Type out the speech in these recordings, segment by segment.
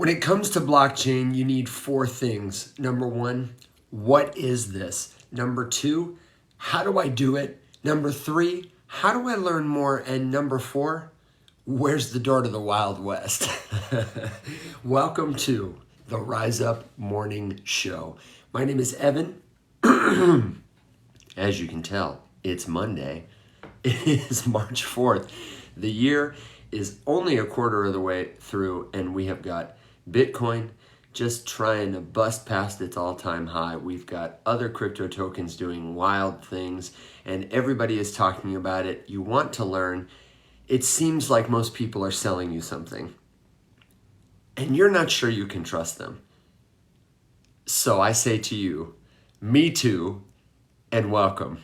When it comes to blockchain, you need four things. Number one, what is this? Number two, how do I do it? Number three, how do I learn more? And number four, where's the door to the Wild West? Welcome to the Rise Up Morning Show. My name is Evan. As you can tell, it's Monday. It is March 4th. The year is only a quarter of the way through, and we have got Bitcoin just trying to bust past its all-time high. We've got other crypto tokens doing wild things, and everybody is talking about it. You want to learn. It seems like most people are selling you something, and you're not sure you can trust them. So I say to you, me too, and welcome.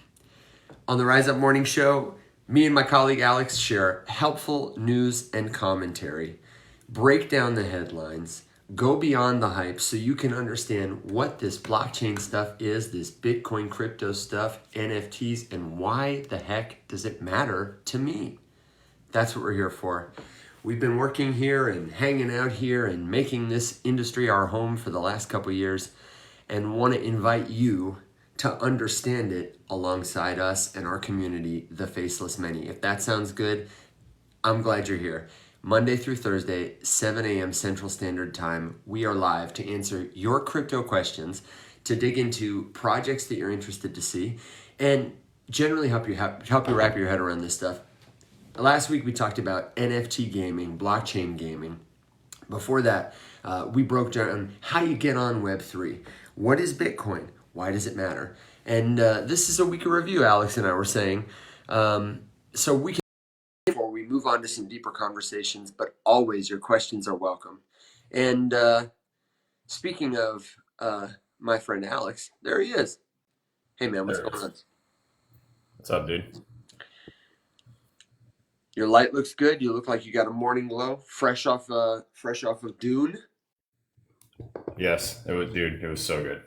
On the Rise Up Morning Show, me and my colleague Alex share helpful news and commentary, break down the headlines, go beyond the hype so you can understand what this blockchain stuff is, this Bitcoin crypto stuff, NFTs, and why the heck does it matter to me? That's what we're here for. We've been working here and hanging out here and making this industry our home for the last couple of years, and want to invite you to understand it alongside us and our community, the Faceless Many. If that sounds good, I'm glad you're here. Monday through Thursday, 7 a.m. Central Standard Time, we are live to answer your crypto questions, to dig into projects that you're interested to see, and generally help you wrap your head around this stuff. Last week we talked about NFT gaming, blockchain gaming. Before that, we broke down how you get on Web3. What is Bitcoin? Why does it matter? And this is a week of review, Alex and I were saying. So we can, before we move on to some deeper conversations, but always your questions are welcome. And speaking of my friend Alex, there he is. Hey man, what's going on? What's up, dude? Your light looks good. You look like you got a morning glow, fresh off of Dune. Yes, it was, dude. It was so good.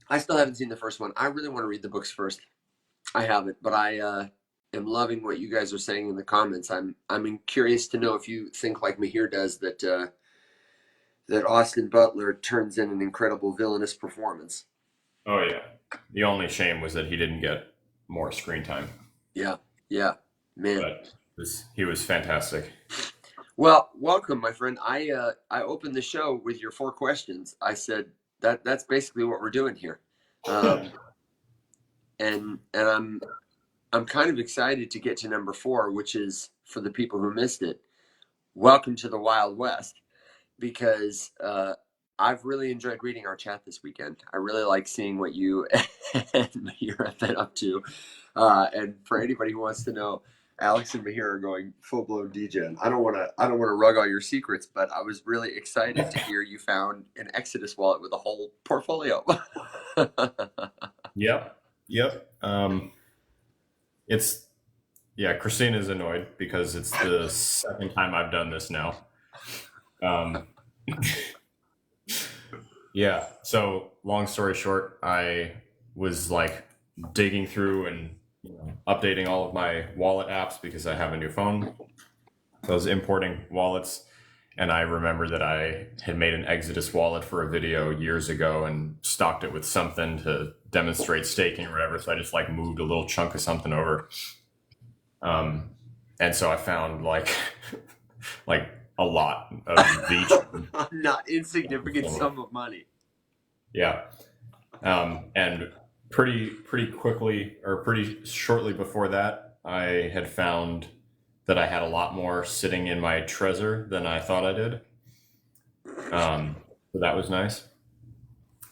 I still haven't seen the first one. I really want to read the books first. I haven't, but I am loving what you guys are saying in the comments. I'm curious to know if you think like Mihir does that Austin Butler turns in an incredible villainous performance. Oh yeah. The only shame was that he didn't get more screen time. Yeah, man. But he was fantastic. Well, welcome, my friend. I opened the show with your four questions. I said that's basically what we're doing here, and I'm kind of excited to get to number 4, which is for the people who missed it. Welcome to the Wild West, because I've really enjoyed reading our chat this weekend. I really like seeing what you and Mihir have been up to, and for anybody who wants to know, Alex and Mihir are going full-blown degen. I don't want to rug all your secrets, but I was really excited to hear you found an Exodus wallet with a whole portfolio. Yep. Christina's annoyed because it's the second time I've done this now. Yeah. So long story short, I was like digging through and updating all of my wallet apps because I have a new phone. So I was importing wallets, and I remember that I had made an Exodus wallet for a video years ago and stocked it with something to demonstrate staking or whatever. So I just like moved a little chunk of something over. And so I found like a lot of each. Not insignificant sum of money. Yeah. And pretty quickly, or pretty shortly before that, I had found that I had a lot more sitting in my Trezor than I thought I did. So that was nice.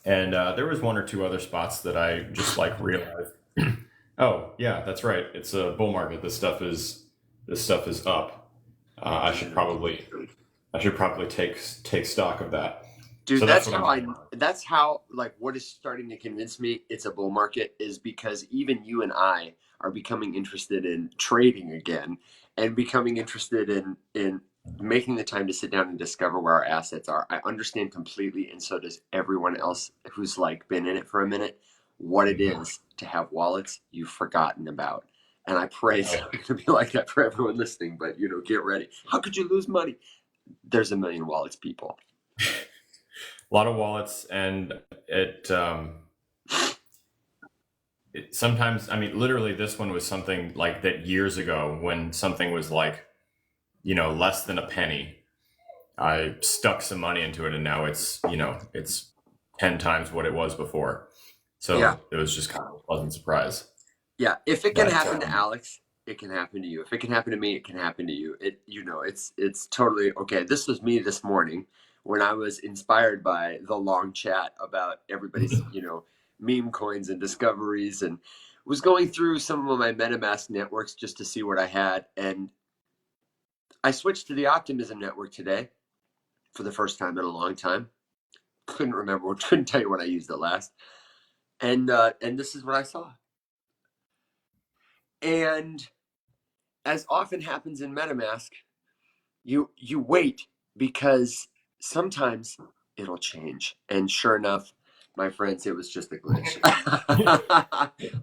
And there was one or two other spots that I just like realized, oh yeah, that's right. It's a bull market. This stuff is up. I should probably take stock of that. Dude, so that's how like what is starting to convince me it's a bull market is because even you and I are becoming interested in trading again and becoming interested in making the time to sit down and discover where our assets are. I understand completely, and so does everyone else who's like been in it for a minute, what it is to have wallets you've forgotten about. And I pray it's not going to be like that for everyone listening, but get ready. How could you lose money? There's a million wallets, people. A lot of wallets, and it sometimes, I mean, literally, this one was something like that years ago when something was like, less than a penny. I stuck some money into it, and now it's 10 times what it was before. Yeah. So it was just kind of a pleasant surprise. Yeah. If it can But happen to Alex, it can happen to you. If it can happen to me, it can happen to you. It's totally okay. This was me this morning when I was inspired by the long chat about everybody's, meme coins and discoveries, and was going through some of my MetaMask networks just to see what I had. And I switched to the Optimism network today for the first time in a long time. Couldn't tell you when I used it last. And this is what I saw. And as often happens in MetaMask, you wait because sometimes it'll change. And sure enough, my friends, it was just a glitch.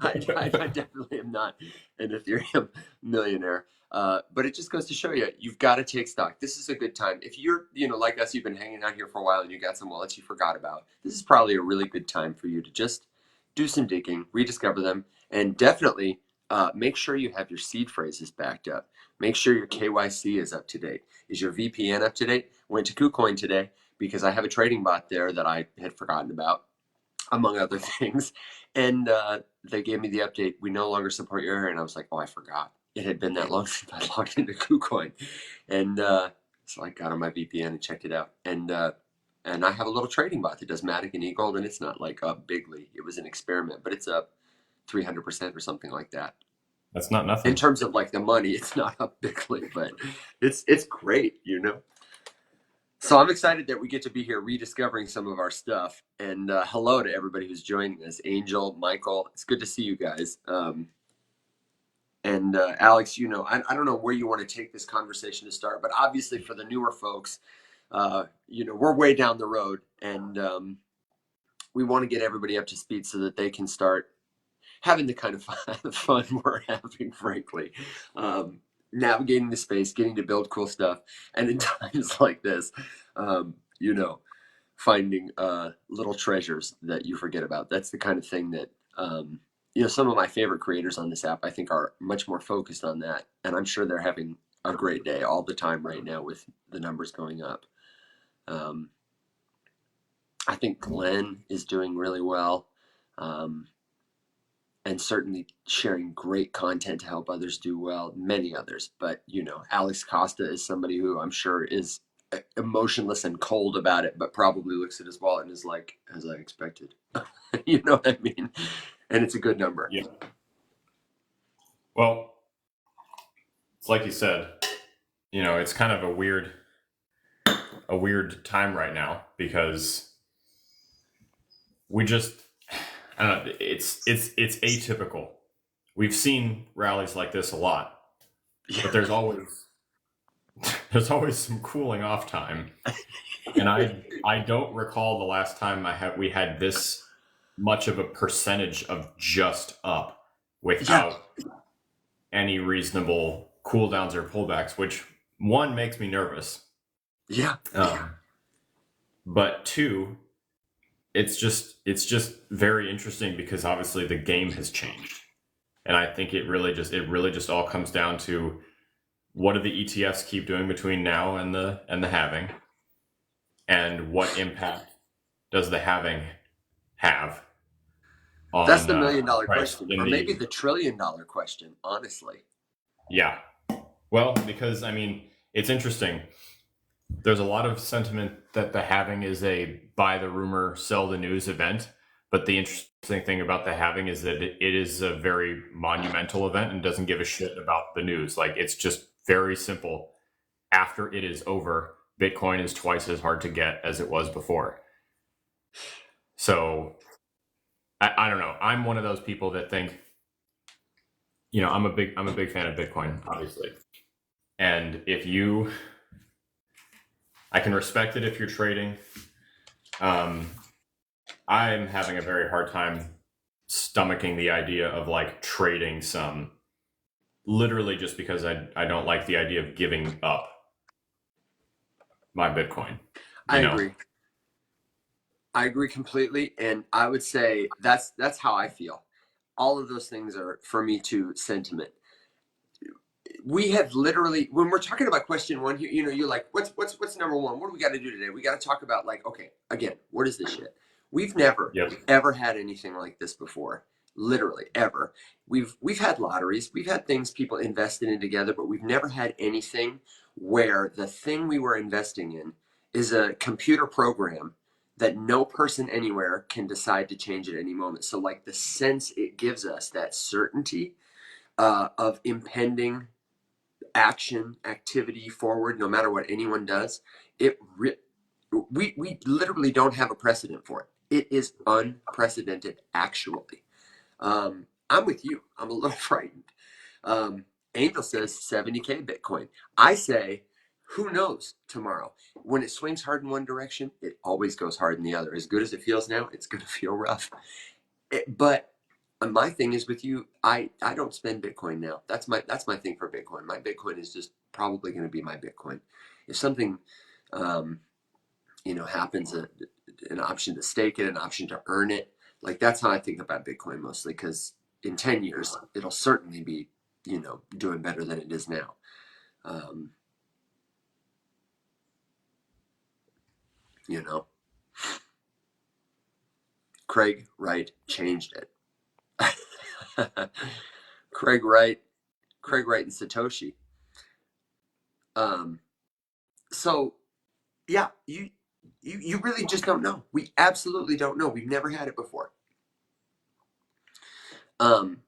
I definitely am not an Ethereum millionaire. But it just goes to show you've got to take stock. This is a good time. If you're, like us, you've been hanging out here for a while and you got some wallets you forgot about, this is probably a really good time for you to just do some digging, rediscover them, and definitely make sure you have your seed phrases backed up. Make sure your KYC is up to date. Is your VPN up to date? Went to KuCoin today because I have a trading bot there that I had forgotten about, among other things. And they gave me the update. We no longer support your area. And I was like, oh, I forgot. It had been that long since I logged into KuCoin. And so I got on my VPN and checked it out. And I have a little trading bot that does Matic and eGold, and it's not like up bigly. It was an experiment, but it's up 300% or something like that. That's not nothing. In terms of like the money, it's not up bigly, but it's great, So I'm excited that we get to be here rediscovering some of our stuff. And hello to everybody who's joining us. Angel, Michael, it's good to see you guys. And Alex, I don't know where you want to take this conversation to start, but obviously for the newer folks, we're way down the road, and we want to get everybody up to speed so that they can start having the kind of fun we're having, frankly. Navigating the space, getting to build cool stuff, and in times like this, finding little treasures that you forget about. That's the kind of thing that, some of my favorite creators on this app, I think, are much more focused on that. And I'm sure they're having a great day all the time right now with the numbers going up. I think Glenn is doing really well. And certainly sharing great content to help others do well, many others. But, Alex Costa is somebody who I'm sure is emotionless and cold about it, but probably looks at his wallet and is like, as I expected. You know what I mean? And it's a good number. Yeah. Well, it's like you said, it's kind of a weird time right now because we just, I don't know, it's atypical. We've seen rallies like this a lot, but there's always some cooling off time. And I don't recall the last time we had this much of a percentage of just up without any reasonable cooldowns or pullbacks, which one makes me nervous. Yeah. But two, it's just very interesting because obviously the game has changed. And I think it really just all comes down to what do the ETFs keep doing between now and the halving, and what impact does the halving have on, that's the $1 million price question, or maybe the $1 trillion question, honestly. Yeah. Well, because it's interesting. There's a lot of sentiment that the halving is a buy the rumor, sell the news event. But the interesting thing about the halving is that it is a very monumental event and doesn't give a shit about the news. Like, it's just very simple. After it is over, Bitcoin is twice as hard to get as it was before. So I don't know. I'm one of those people that think, I'm a big fan of Bitcoin, obviously. And I can respect it if you're trading. I'm having a very hard time stomaching the idea of like trading some, literally just because I don't like the idea of giving up my Bitcoin. I agree. I agree completely, and I would say that's how I feel. All of those things are for me too sentiment. We have literally, when we're talking about question one here, you're like, what's number one? What do we got to do today? We got to talk about, like, okay, again, what is this shit? We've never ever had anything like this before, literally ever. We've had lotteries, we've had things people invested in together, but we've never had anything where the thing we were investing in is a computer program that no person anywhere can decide to change at any moment. So, like, the sense it gives us, that certainty of impending action, activity forward, no matter what anyone does, we literally don't have a precedent for it. It is unprecedented, actually. I'm with you. I'm a little frightened. Angel says 70K Bitcoin. I say, who knows tomorrow? When it swings hard in one direction, it always goes hard in the other. As good as it feels now, it's going to feel rough. But my thing is with you, I don't spend Bitcoin now. That's my thing for Bitcoin. My Bitcoin is just probably going to be my Bitcoin. If something happens, an option to stake it, an option to earn it, like, that's how I think about Bitcoin mostly, because in 10 years it'll certainly be doing better than it is now. Craig Wright changed it. Craig Wright and Satoshi. So yeah, you really just don't know. We absolutely don't know. We've never had it before. And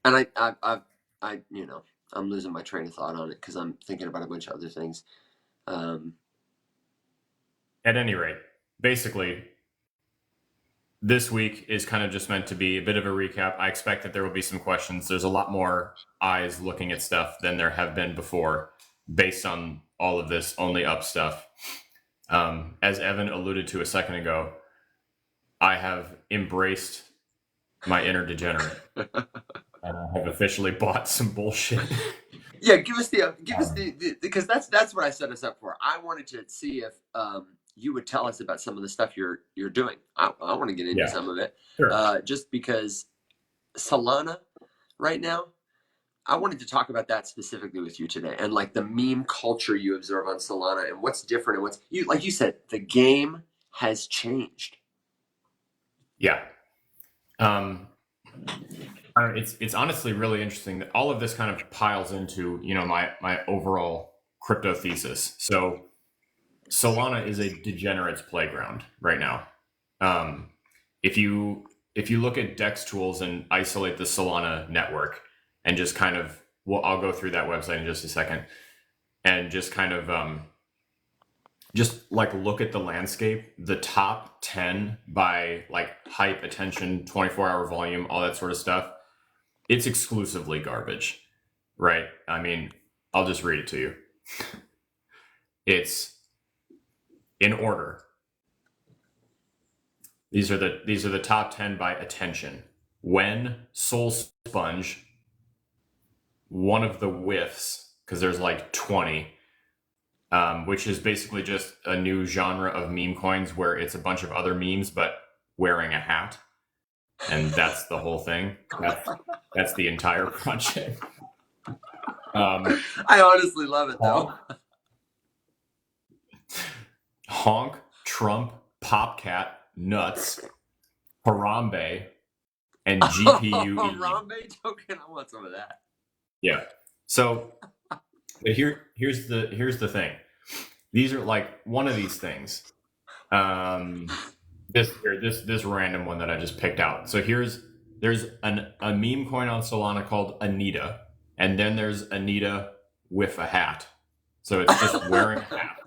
I'm losing my train of thought on it because I'm thinking about a bunch of other things. At any rate, basically, this week is kind of just meant to be a bit of a recap. I expect that there will be some questions. There's a lot more eyes looking at stuff than there have been before, based on all of this only up stuff. As Evan alluded to a second ago, I have embraced my inner degenerate. And I have officially bought some bullshit. Yeah, give us the because that's what I set us up for. I wanted to see if you would tell us about some of the stuff you're doing. I want to get into some of it. Sure. Just because Solana right now, I wanted to talk about that specifically with you today, and like the meme culture you observe on Solana and what's different and like you said, the game has changed. Yeah. It's honestly really interesting that all of this kind of piles into, my overall crypto thesis. So Solana is a degenerate's playground right now. If you look at DEX tools and isolate the Solana network and just kind of, I'll go through that website in just a second, and just kind of just like look at the landscape, the top 10 by like hype, attention, 24-hour volume, all that sort of stuff. It's exclusively garbage, right? I mean, I'll just read it to you. It's in order. These are the top 10 by attention. When, Soul Sponge, one of the whiffs, because there's like 20, which is basically just a new genre of meme coins where it's a bunch of other memes but wearing a hat, and that's the whole thing. That's the entire project. I honestly love it though. Honk, Trump, Popcat, Nuts, Harambe, and GPU. Harambe token, I want some of that. Yeah. So here's the thing. These are like one of these things. This random one that I just picked out. So there's a meme coin on Solana called Anita, and then there's Anita with a hat. So it's just wearing a hat.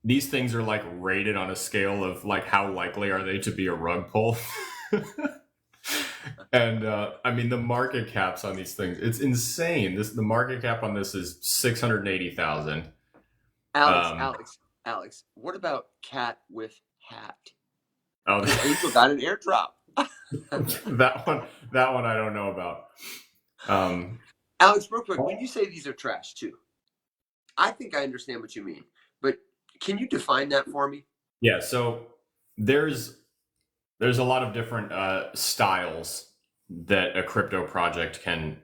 These things are like rated on a scale of like how likely are they to be a rug pull. And I mean, the market caps on these things, it's insane. The market cap on this is 680,000. Alex, what about cat with hat? Oh, Angel got an airdrop. that one I don't know about. Alex, real quick, when you say these are trash too, I think I understand what you mean, but can you define that for me? Yeah. So there's a lot of different styles that a crypto project can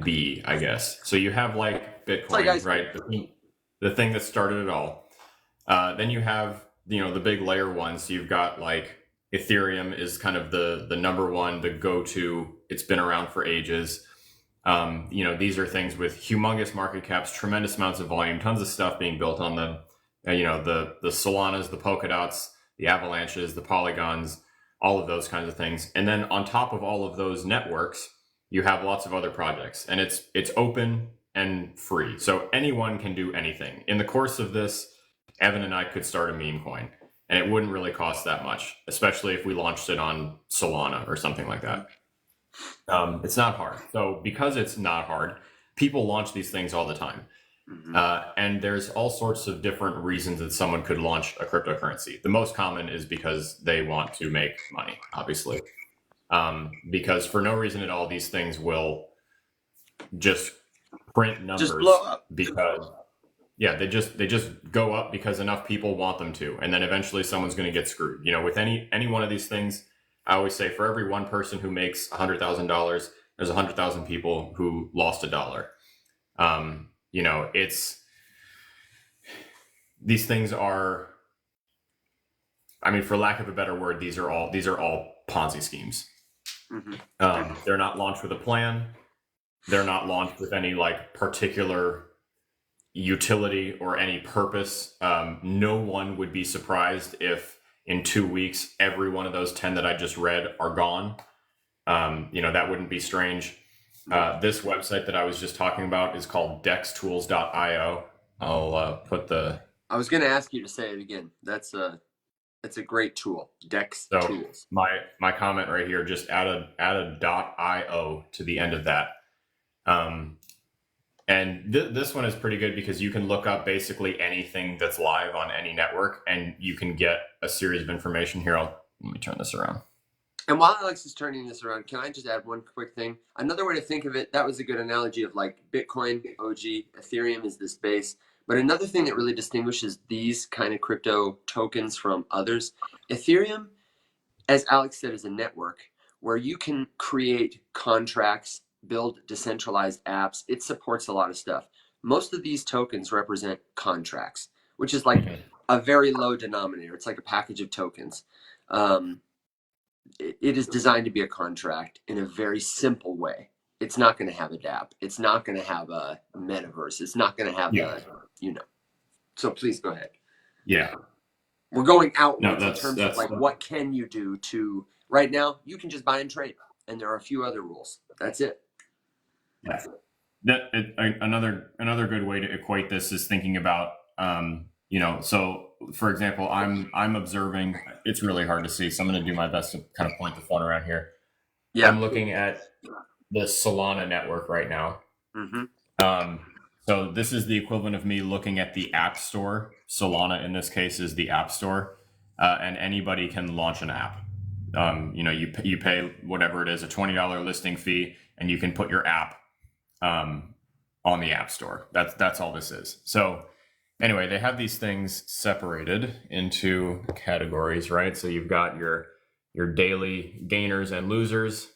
be, I guess. So you have like Bitcoin, right? The thing that started it all. Then you have, the big layer ones. So you've got like Ethereum is kind of the number one, the go-to. It's been around for ages. These are things with humongous market caps, tremendous amounts of volume, tons of stuff being built on them. The Solanas, the Polkadots, the Avalanches, the Polygons, all of those kinds of things. And then on top of all of those networks, you have lots of other projects, and it's open and free. So anyone can do anything. In the course of this, Evan and I could start a meme coin, and it wouldn't really cost that much, especially if we launched it on Solana or something like that. It's not hard. So because it's not hard, people launch these things all the time. And there's all sorts of different reasons that someone could launch a cryptocurrency. The most common is because they want to make money, obviously. Because for no reason at all, these things will just print numbers. Just blow up. Because they just go up because enough people want them to, and then eventually someone's going to get screwed. With any one of these things, I always say for every one person who makes $100,000, there's 100,000 people who lost $1. These things are, for lack of a better word, these are all Ponzi schemes. They're not launched with a plan. They're not launched with any like particular utility or any purpose. No one would be surprised if in 2 weeks, every one of those 10 that I just read are gone. That wouldn't be strange. This website that I was just talking about is called dextools.io. I'll put the... I was going to ask you to say it again. That's a great tool. Dex Tools. My comment right here, just add a .io to the end of that. And this one is pretty good because you can look up basically anything that's live on any network, and you can get a series of information. Here, let me turn this around. And while Alex is turning this around, can I just add one quick thing? Another way to think of it, that was a good analogy of like Bitcoin, OG, Ethereum is this base. But another thing that really distinguishes these kind of crypto tokens from others, Ethereum, as Alex said, is a network where you can create contracts, build decentralized apps. It supports a lot of stuff. Most of these tokens represent contracts, which is like a very low denominator. It's like a package of tokens. It is designed to be a contract in a very simple way. It's not going to have a dApp. It's not going to have a metaverse. It's not going to have So please go ahead. Yeah. We're going outwards in terms of like what can you do to, right now, you can just buy and trade. And there are a few other rules. That's it. Yeah. Another good way to equate this is thinking about, so for example, I'm observing, it's really hard to see, so I'm going to do my best to kind of point the phone around here. Yeah. I'm looking at the Solana network right now. So this is the equivalent of me looking at the App Store. Solana, in this case, is the App Store, and anybody can launch an app. You pay whatever it is, a $20 listing fee, and you can put your app on the App Store. That's all this is. So anyway, they have these things separated into categories, right? So you've got your daily gainers and losers.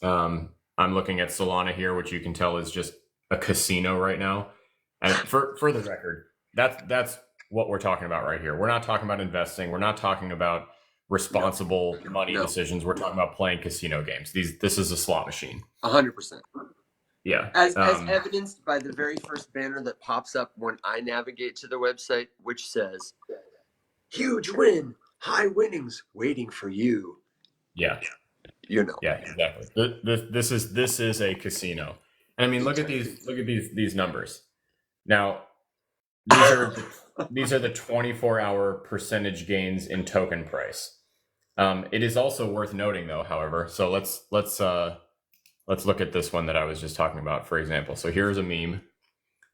I'm looking at Solana here, which you can tell is just a casino right now. And for the record, that's what we're talking about right here. We're not talking about investing. We're not talking about responsible money decisions. We're talking about playing casino games. This is a slot machine. 100%. Yeah. As evidenced by the very first banner that pops up when I navigate to the website, which says, "Huge win, high winnings waiting for you." Yeah. You know. Yeah, exactly. This is a casino. And I mean, look at these numbers. Now, these are the 24-hour percentage gains in token price. It is also worth noting, though, however. So let's look at this one that I was just talking about, for example. So here's a meme.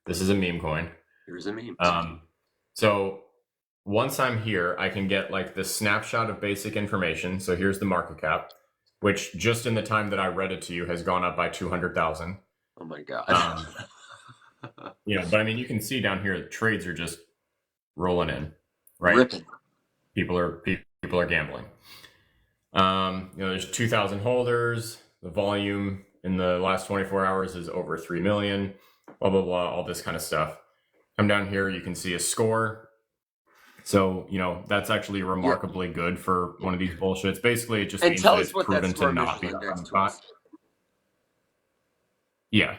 This is a meme coin. Here's a meme. So once I'm here, I can get like the snapshot of basic information. So here's the market cap, which just in the time that I read it to you has gone up by 200,000. Oh my God. but I mean, you can see down here, the trades are just rolling in, right? Ripping. People are gambling. There's 2,000 holders. The volume in the last 24 hours is over 3 million. Blah blah blah. All this kind of stuff. Come down here, you can see a score. So, that's actually remarkably good for one of these bullshits. Basically, it just means that it's proven to not be a honeypot. Yeah.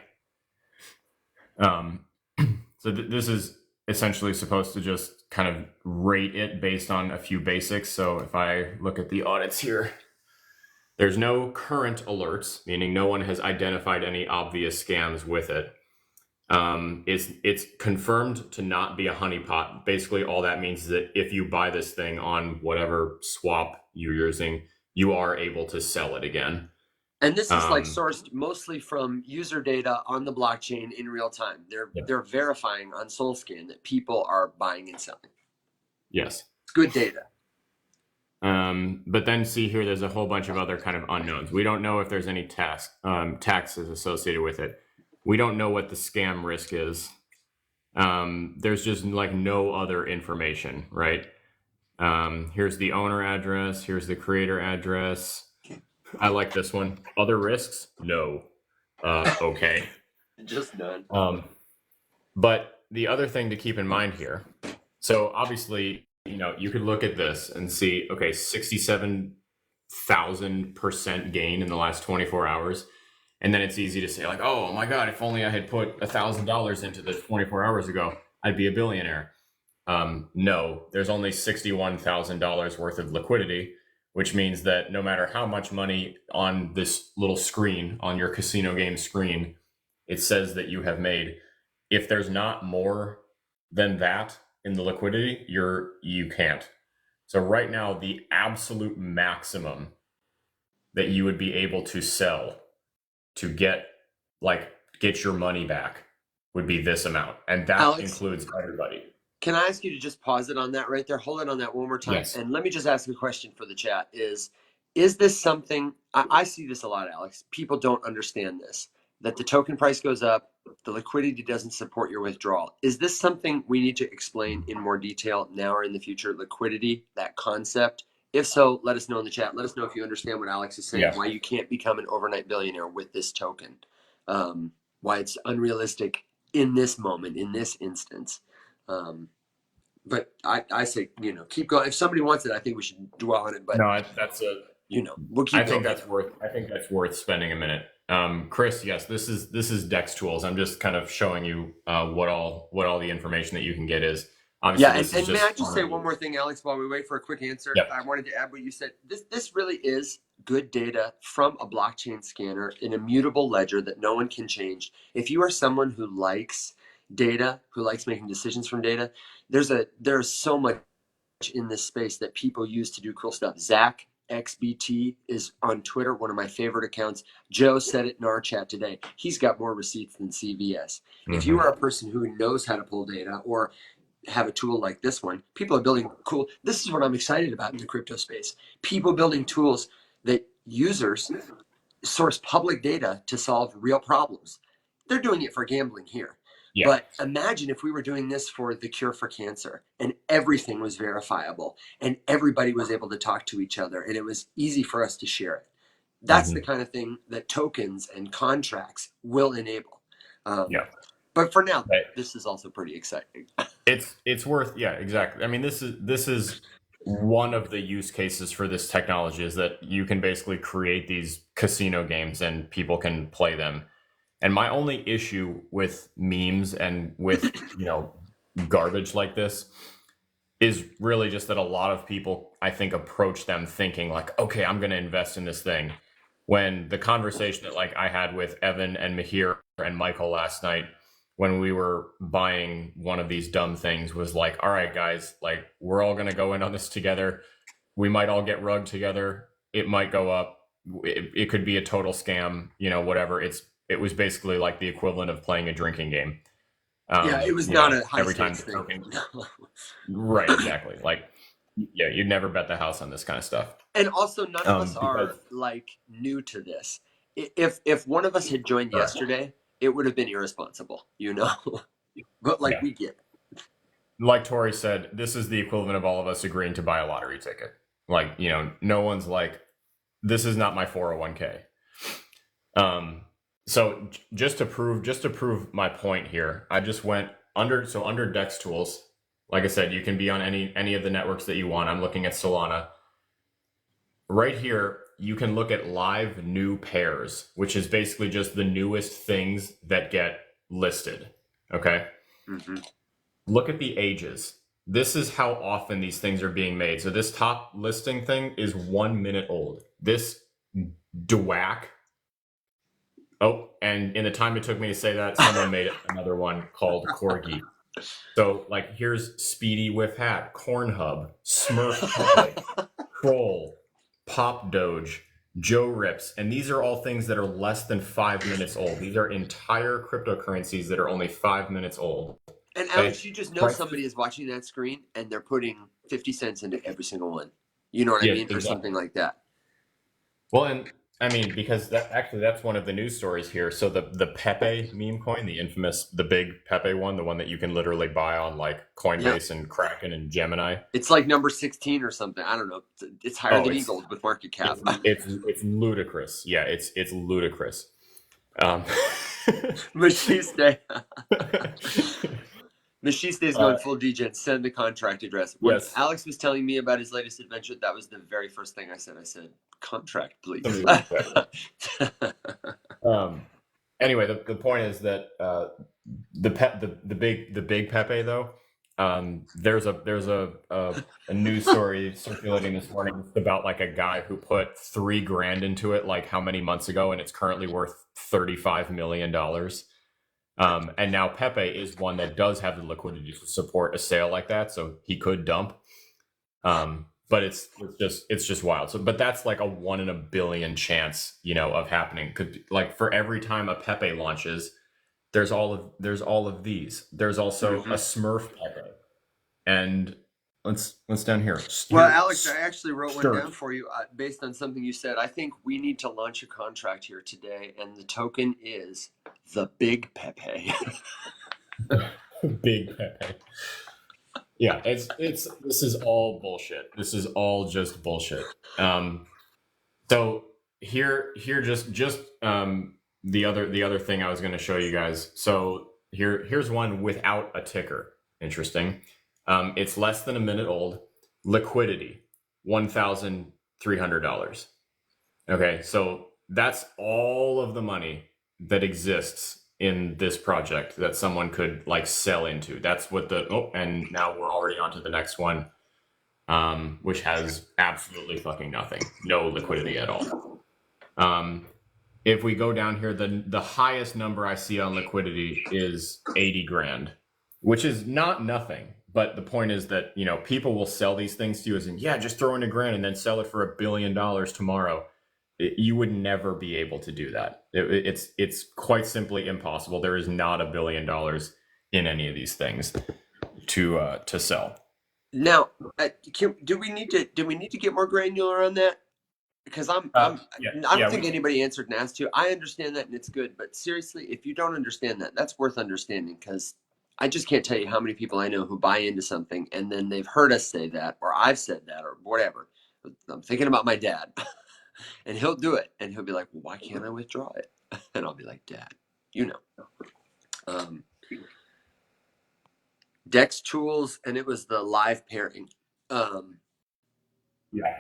So this is essentially supposed to just kind of rate it based on a few basics. So if I look at the audits here, there's no current alerts, meaning no one has identified any obvious scams with it. It's confirmed to not be a honeypot. Basically, all that means is that if you buy this thing on whatever swap you're using, you are able to sell it again. And this is sourced mostly from user data on the blockchain in real time. They're verifying on SolScan that people are buying and selling. Yes. It's good data. But then see here, there's a whole bunch of other kind of unknowns. We don't know if there's any taxes associated with it. We don't know what the scam risk is. There's just no other information, right? Here's the owner address. Here's the creator address. I like this one. Other risks? No. Okay. Just none. But the other thing to keep in mind here, so obviously, you could look at this and see, okay, 67,000% gain in the last 24 hours. And then it's easy to say oh my God, if only I had put $1,000 into this 24 hours ago, I'd be a billionaire. No, there's only $61,000 worth of liquidity, which means that no matter how much money on this little screen, on your casino game screen, it says that you have made, if there's not more than that in the liquidity, you can't. So right now, the absolute maximum that you would be able to sell to get your money back would be this amount. And that Alex, includes everybody. Can I ask you to just pause it on that right there? Hold it on that one more time. Yes. And let me just ask a question for the chat. Is this something, I see this a lot, Alex. People don't understand this, that the token price goes up, the liquidity doesn't support your withdrawal. Is this something we need to explain in more detail now or in the future, liquidity, that concept? If so, let us know in the chat. Let us know if you understand what Alex is saying, why you can't become an overnight billionaire with this token, why it's unrealistic in this moment, in this instance. But I say, keep going. If somebody wants it, I think we should dwell on it. But no, that's we'll keep going. I think that's worth spending a minute. Chris, yes, this is Dex Tools. I'm just kind of showing you what all the information that you can get is. Obviously, and may I just say one more thing, Alex, while we wait for a quick answer? Yep. I wanted to add what you said. This really is good data from a blockchain scanner, an immutable ledger that no one can change. If you are someone who likes data, who likes making decisions from data, there's so much in this space that people use to do cool stuff. Zach XBT is on Twitter, one of my favorite accounts. Joe said it in our chat today. He's got more receipts than CVS. Mm-hmm. If you are a person who knows how to pull data or have a tool like this one, people are building cool. This is what I'm excited about in the crypto space. People building tools that users source public data to solve real problems. They're doing it for gambling here. Yeah. But imagine if we were doing this for the cure for cancer and everything was verifiable and everybody was able to talk to each other and it was easy for us to share it. That's the kind of thing that tokens and contracts will enable. But for now, this is also pretty exciting. It's worth, exactly. I mean, this is one of the use cases for this technology is that you can basically create these casino games and people can play them. And my only issue with memes and with, garbage like this is really just that a lot of people, I think, approach them thinking okay, I'm going to invest in this thing. When the conversation that I had with Evan and Mihir and Michael last night, when we were buying one of these dumb things was all right, guys, we're all going to go in on this together. We might all get rugged together. It might go up. It could be a total scam, whatever. It was basically the equivalent of playing a drinking game. It was not a high stakes thing. Right, exactly. You'd never bet the house on this kind of stuff. And also, none of us are new to this. If one of us had joined yesterday, it would have been irresponsible, but like Yeah. we get. Like Tori said, this is the equivalent of all of us agreeing to buy a lottery ticket. Like, no one's like, this is not my 401k. So just to prove my point here, I just went under Dex tools. Like I said, you can be on any of the networks that you want. I'm looking at Solana. Right here, you can look at live new pairs, which is basically just the newest things that get listed. Okay. Mm-hmm. Look at the ages. This is how often these things are being made. So this top listing thing is 1 minute old. This dwack. Oh, and in the time it took me to say that, someone made another one called Corgi. So, like, here's Speedy with Hat, Cornhub, Smurf, Troll, Pop Doge, Joe Rips, and these are all things that are less than 5 minutes old. These are entire cryptocurrencies that are only 5 minutes old. And Alex, you just know somebody is watching that screen and they're putting 50 cents into every single one. You know what I mean? Exactly. Or something like that. Well, and I mean, because that's one of the news stories here. So the Pepe meme coin, the big Pepe one, the one that you can literally buy on like Coinbase and Kraken and Gemini. It's like number 16 or something. I don't know. It's higher than Eagles with market cap. It's ludicrous. Yeah, it's ludicrous. Machiste. Machiste is going full degen. Send the contract address. When Alex was telling me about his latest adventure, that was the very first thing I said. I said, contract, please. Anyway, the point is that the big Pepe though, there's a news story circulating this morning about like a guy who put $3,000 into it like how many months ago, and it's currently worth $35 million. And now Pepe is one that does have the liquidity to support a sale like that, so he could dump. But it's just wild. So, but that's like a 1 in a billion chance, of happening. Could, like, for every time a Pepe launches, there's all of these. There's also a Smurf Pepe, and let's down here. Well, Alex, I actually wrote one down for you based on something you said. I think we need to launch a contract here today, and the token is the Big Pepe. Big Pepe. Yeah, this is all bullshit. This is all just bullshit. So here just the other thing I was going to show you guys. So here's one without a ticker. Interesting. It's less than a minute old. Liquidity, $1,300. Okay, so that's all of the money that exists in this project that someone could like sell into. That's what and now we're already on to the next one, which has absolutely fucking nothing, no liquidity at all. If we go down here, the highest number I see on liquidity is 80 grand, which is not nothing. But the point is that, people will sell these things to you as in, yeah, just throw in $1,000 and then sell it for $1 billion tomorrow. You would never be able to do that. It's quite simply impossible. There is not $1 billion in any of these things to sell. Now, do we need to get more granular on that? Because I don't think anybody answered and asked you. I understand that and it's good, but seriously, if you don't understand that, that's worth understanding, because I just can't tell you how many people I know who buy into something and then they've heard us say that, or I've said that, or whatever. I'm thinking about my dad. And he'll do it, and he'll be like, well, why can't I withdraw it? And I'll be like, Dad, Dex tools, and it was the live pairing. Yeah,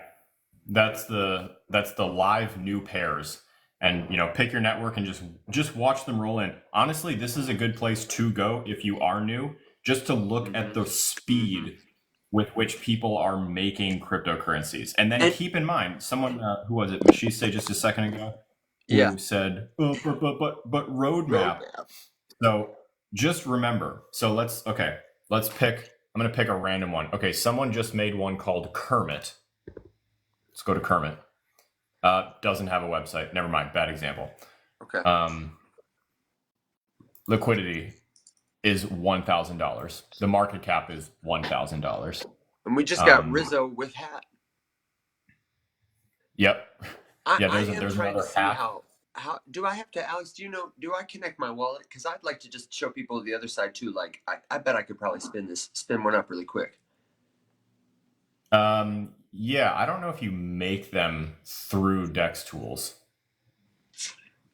that's the live new pairs, and pick your network and just watch them roll in. Honestly, this is a good place to go if you are new, just to look at the speed with which people are making cryptocurrencies. And then keep in mind, someone, who was it, Machiste say just a second ago? Who said, but roadmap. So just remember, let's pick, I'm going to pick a random one. Okay, someone just made one called Kermit. Let's go to Kermit. Doesn't have a website. Never mind, bad example. Okay. Liquidity is $1,000. The market cap is $1,000. And we just got Rizzo with hat. Yep. There's another hat. how do I have to, Alex? Do you know? Do I connect my wallet? Because I'd like to just show people the other side too. Like, I bet I could probably spin one up really quick. Yeah, I don't know if you make them through Dex tools.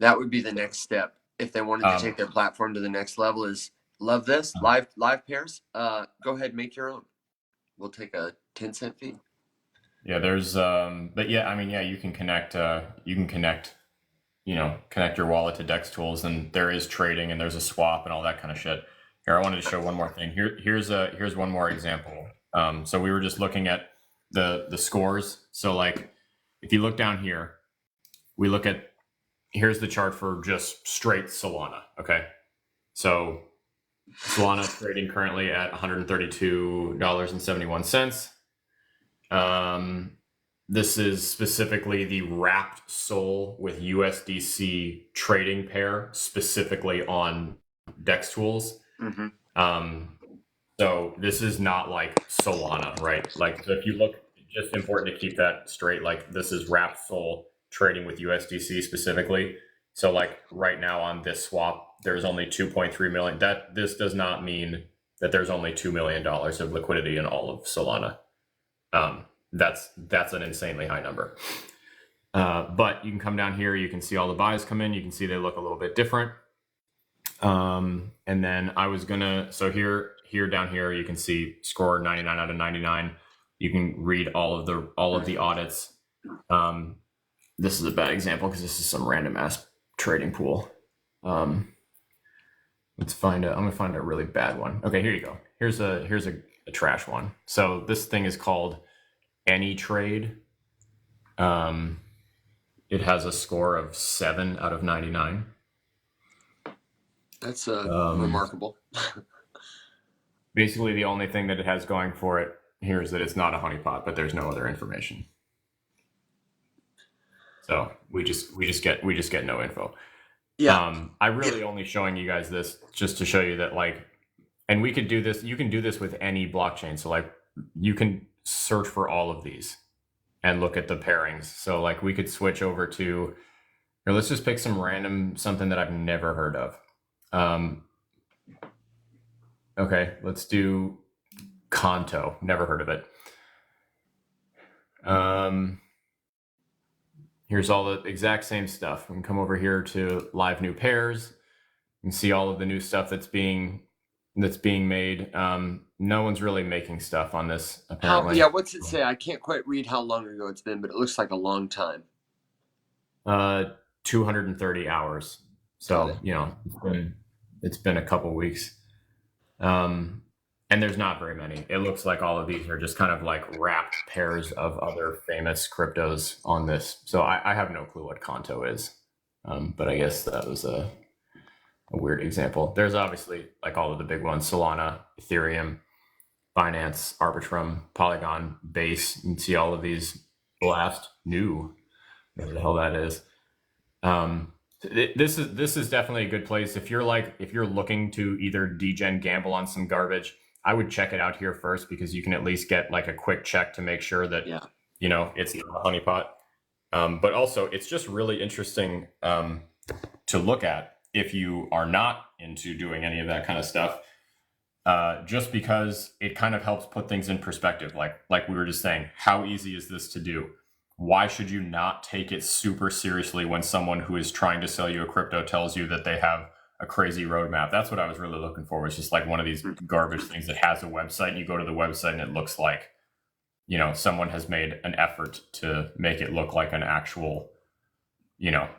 That would be the next step if they wanted to Um, take their platform to the next level. Is love this live pairs. Go ahead, make your own. We'll take a 10-cent fee. yeah, there's but yeah, I mean, yeah, you can connect, connect your wallet to Dex tools, and there is trading and there's a swap and all that kind of shit. Here, I wanted to show one more thing. Here's one more example. So we were just looking at the scores. So like, if you look down here, we look at here's the chart for just straight Solana. Okay, so Solana trading currently at $132.71. This is specifically the wrapped SOL with USDC trading pair, specifically on Dex tools. Mm-hmm. So this is not like Solana, right? Like, so if you look, just important to keep that straight. Like, this is wrapped SOL trading with USDC specifically. So like right now on this swap, there's only 2.3 million. This does not mean that there's only $2 million of liquidity in all of Solana. That's an insanely high number. But you can come down here, you can see all the buys come in, you can see they look a little bit different. And then I was gonna, so here down here, you can see score 99 out of 99. You can read all of the audits. This is a bad example because this is some random ass trading pool. Let's find I'm gonna find a really bad one. Okay, here you go. Here's a trash one. So this thing is called Any Trade. It has a score of 7 out of 99. That's remarkable. Basically, the only thing that it has going for it here is that it's not a honeypot, but there's no other information. So we just get no info. Yeah. I really only showing you guys this just to show you that, like, and we could do this. You can do this with any blockchain. So like, you can search for all of these and look at the pairings. So like, we could switch over to, or let's just pick something that I've never heard of. Okay, let's do Kanto. Never heard of it. Here's all the exact same stuff. We can come over here to live new pairs and see all of the new stuff that's being made. No one's really making stuff on this, apparently. Yeah, what's it say? I can't quite read how long ago it's been, but it looks like a long time. 230 hours. So, it's been a couple weeks. And there's not very many. It looks like all of these are just kind of like wrapped pairs of other famous cryptos on this. So I have no clue what Kanto is. But I guess that was a weird example. There's obviously like all of the big ones: Solana, Ethereum, Binance, Arbitrum, Polygon, Base. You can see all of these. Blast, New, whatever the hell that is. This is definitely a good place if you're looking to either degen gamble on some garbage. I would check it out here first, because you can at least get like a quick check to make sure that it's not a honeypot. But also, it's just really interesting to look at if you are not into doing any of that kind of stuff. Just because it kind of helps put things in perspective. Like we were just saying, how easy is this to do? Why should you not take it super seriously when someone who is trying to sell you a crypto tells you that they have a crazy roadmap? That's what I was really looking for. Was just like one of these garbage things that has a website, and you go to the website and it looks like, someone has made an effort to make it look like an actual real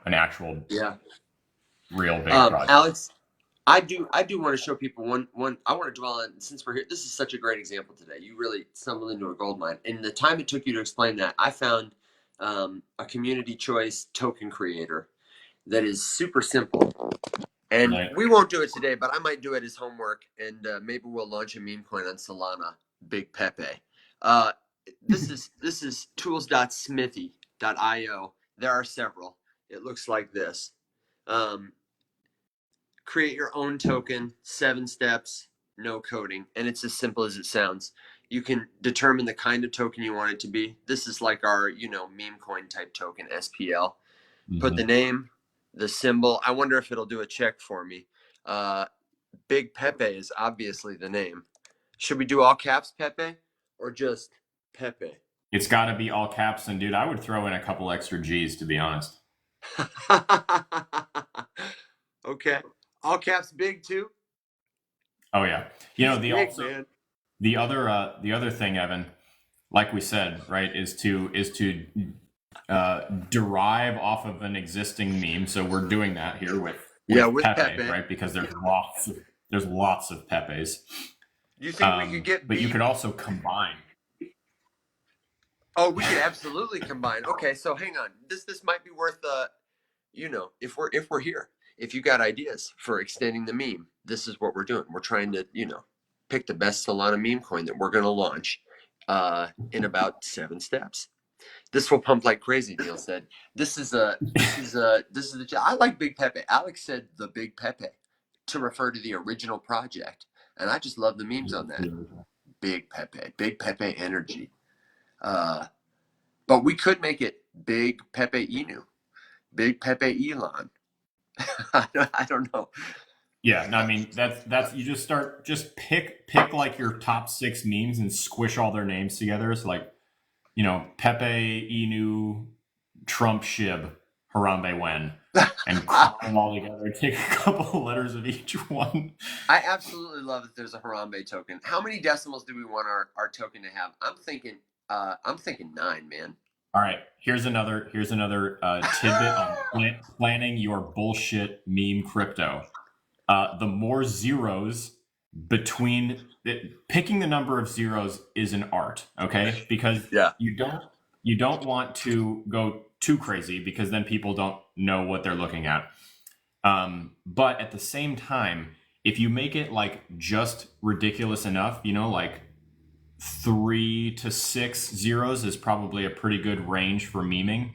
big project. Alex, I do want to show people one. I want to dwell on, since we're here. This is such a great example today. You really stumbled into a gold mine. In the time it took you to explain that, I found a community choice token creator that is super simple. And we won't do it today, but I might do it as homework, and maybe we'll launch a meme coin on Solana, Big Pepe. This is tools.smithy.io. There are several. It looks like this. Create your own token, 7 steps, no coding, and it's as simple as it sounds. You can determine the kind of token you want it to be. This is like our, meme coin type token, SPL. Put the name, the symbol. I wonder if it'll do a check for me. Big Pepe is obviously the name. Should we do all caps Pepe or just Pepe? It's got to be all caps, and dude, I would throw in a couple extra G's to be honest. Okay, all caps big too. Oh yeah, He's the big, man. the other thing, Evan, like we said, right, is to derive off of an existing meme. So we're doing that here with Pepe, right? Because there's lots of Pepes. You think we could get? But you could also combine. Oh, we could absolutely combine. Okay, so hang on. This might be worth if we're here. If you got ideas for extending the meme, this is what we're doing. We're trying to, pick the best Solana meme coin that we're going to launch in about 7 steps. This will pump like crazy, Neil said. I like Big Pepe. Alex said the Big Pepe to refer to the original project. And I just love the memes on that. Big Pepe energy. But we could make it Big Pepe Inu, Big Pepe Elon. I don't know. Yeah, no, I mean that's you just pick like your top 6 memes and squish all their names together. It's like, Pepe, Inu, Trump, Shib, Harambe, Wen, and crop them all together and take a couple letters of each one. I absolutely love that there's a Harambe token. How many decimals do we want our token to have? I'm thinking 9, man. All right, here's another tidbit on planning your bullshit meme crypto. The more zeros picking the number of zeros is an art, okay? Because you don't want to go too crazy because then people don't know what they're looking at. But at the same time, if you make it like just ridiculous enough, like 3 to 6 zeros is probably a pretty good range for memeing.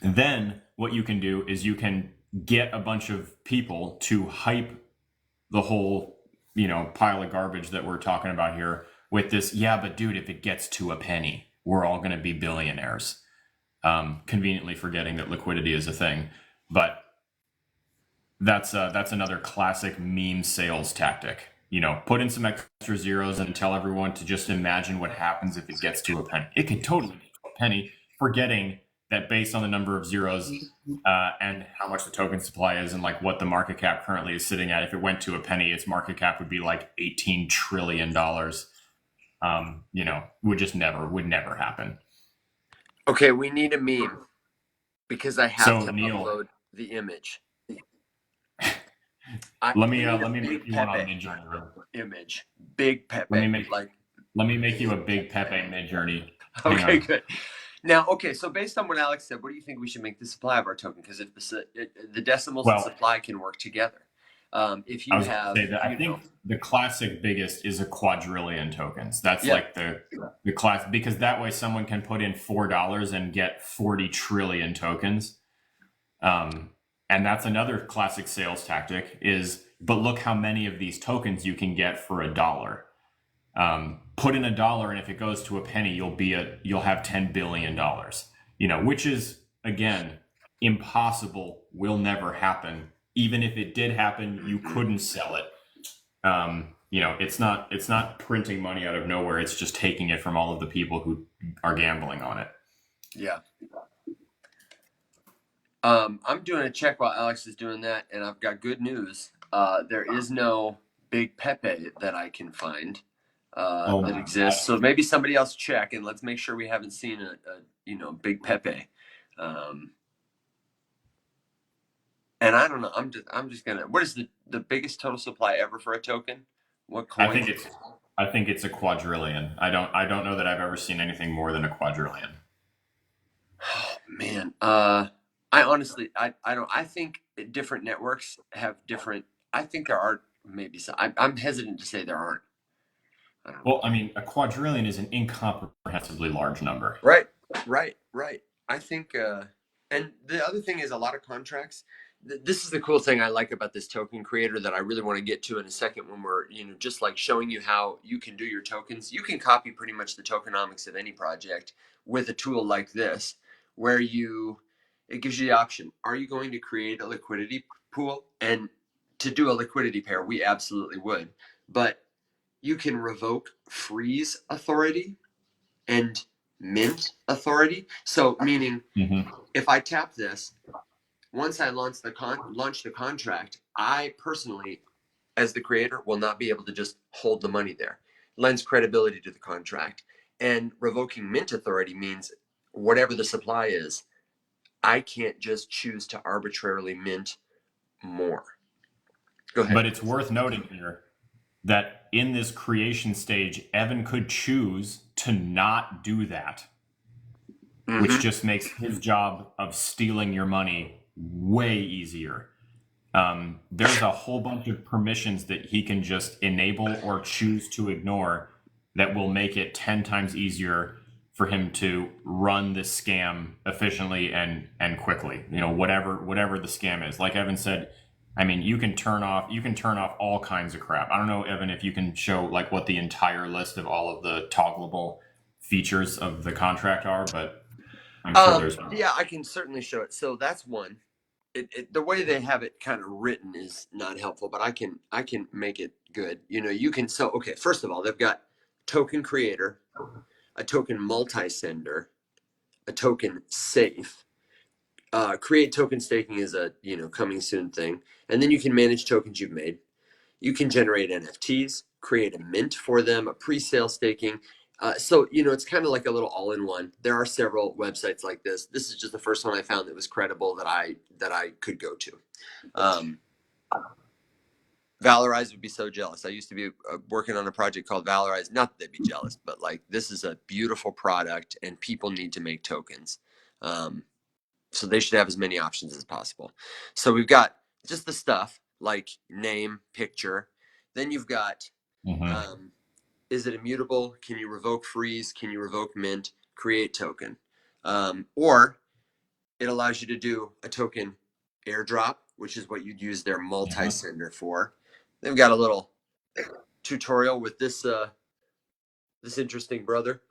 Then what you can do is you can get a bunch of people to hype the whole, pile of garbage that we're talking about here with this. Yeah, but dude, if it gets to a penny, we're all going to be billionaires. Conveniently forgetting that liquidity is a thing, but that's another classic meme sales tactic. Put in some extra zeros and tell everyone to just imagine what happens if it gets to a penny. It can totally get to a penny, forgetting that based on the number of zeros and how much the token supply is and like what the market cap currently is sitting at, if it went to a penny, its market cap would be like $18 trillion. Would never happen. Okay, we need a meme because I have to upload the image. Let me make you one on Midjourney. Image, Big Pepe. Let me make you a Big Pepe Midjourney. Okay, good. Now, so based on what Alex said, what do you think we should make the supply of our token? Because if the decimals and supply can work together, if you have, I think the classic biggest is a quadrillion tokens. That's like the class, because that way someone can put in $4 and get 40 trillion tokens. And that's another classic sales tactic but look how many of these tokens you can get for $1. Put in $1, and if it goes to a penny, you'll have $10 billion. Which is again impossible. Will never happen. Even if it did happen, you couldn't sell it. It's not printing money out of nowhere. It's just taking it from all of the people who are gambling on it. Yeah. I'm doing a check while Alex is doing that, and I've got good news. There is no Big Pepe that I can find that exists. So maybe somebody else check, and let's make sure we haven't seen a Big Pepe. And I don't know. I'm just gonna. What is the biggest total supply ever for a token? What coin? I think it's a quadrillion. I don't know that I've ever seen anything more than a quadrillion. Oh man. I honestly, I don't. I think different networks have different. I think there are maybe some. I'm hesitant to say there aren't. Well, I mean, a quadrillion is an incomprehensibly large number. Right. I think, and the other thing is a lot of contracts. This is the cool thing I like about this token creator that I really want to get to in a second when we're, just like showing you how you can do your tokens. You can copy pretty much the tokenomics of any project with a tool like this, where you it gives you the option. Are you going to create a liquidity pool? And to do a liquidity pair, we absolutely would. But you can revoke freeze authority and mint authority. So meaning if I tap this, once I launch the contract, I personally, as the creator, will not be able to just hold the money there. Lends credibility to the contract. And revoking mint authority means whatever the supply is, I can't just choose to arbitrarily mint more. Go ahead. But it's worth noting here that in this creation stage, Evan could choose to not do that, which just makes his job of stealing your money way easier. There's a whole bunch of permissions that he can just enable or choose to ignore that will make it 10 times easier for him to run this scam efficiently and quickly. You know, whatever the scam is. Like Evan said, I mean, you can turn off all kinds of crap. I don't know, Evan, if you can show like what the entire list of all of the toggleable features of the contract are, but I'm sure there's one. Yeah, I can certainly show it. So that's one. The way they have it kind of written is not helpful, but I can make it good. You know, you can. So okay, first of all, they've got token creator, a token multi-sender, a token safe. Create token staking is a coming soon thing, and then you can manage tokens you've made. You can generate NFTs, create a mint for them, a pre-sale staking. So it's kind of like a little all-in-one. There are several websites like this. This is just the first one I found that was credible that I could go to. Valorize would be so jealous. I used to be working on a project called Valorize. Not that they'd be jealous, but like this is a beautiful product, and people need to make tokens. So they should have as many options as possible. So we've got just the stuff like name, picture. Then you've got, is it immutable? Can you revoke freeze? Can you revoke mint? Create token. Or it allows you to do a token airdrop, which is what you'd use their multi-sender for. They've got a little tutorial with this interesting brother.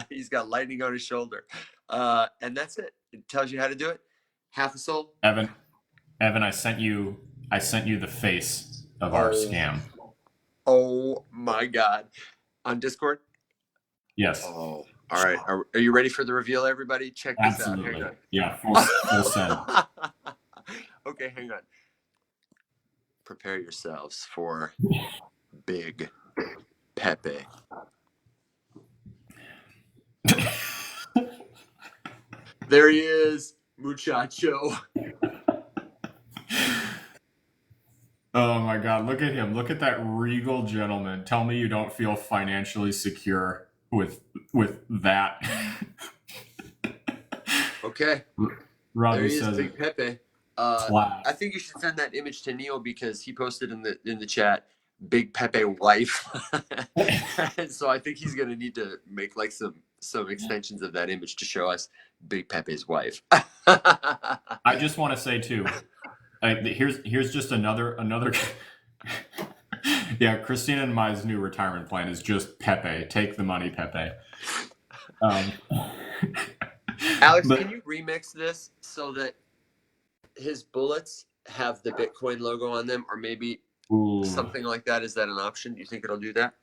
He's got lightning on his shoulder. And that's it. It tells you how to do it. Half a soul. Evan, I sent you the face of our scam. Oh my God. On Discord? Yes. Oh, all right. Are you ready for the reveal, everybody? Check this out. Absolutely. Yeah, full send. Okay, hang on. Prepare yourselves for Big Pepe. There he is, muchacho. Oh my God, look at him. Look at that regal gentleman. Tell me you don't feel financially secure with that. Okay. Robbie there he says is, Big Pepe. I think you should send that image to Neil because he posted in the chat, Big Pepe wife. And so I think he's gonna need to make like some extensions of that image to show us Big Pepe's wife. I just want to say too, here's just another yeah, Christina and my new retirement plan is just Pepe. Take the money, Pepe. Alex, can you remix this so that his bullets have the Bitcoin logo on them, or maybe something like that? Is that an option? Do you think it'll do that?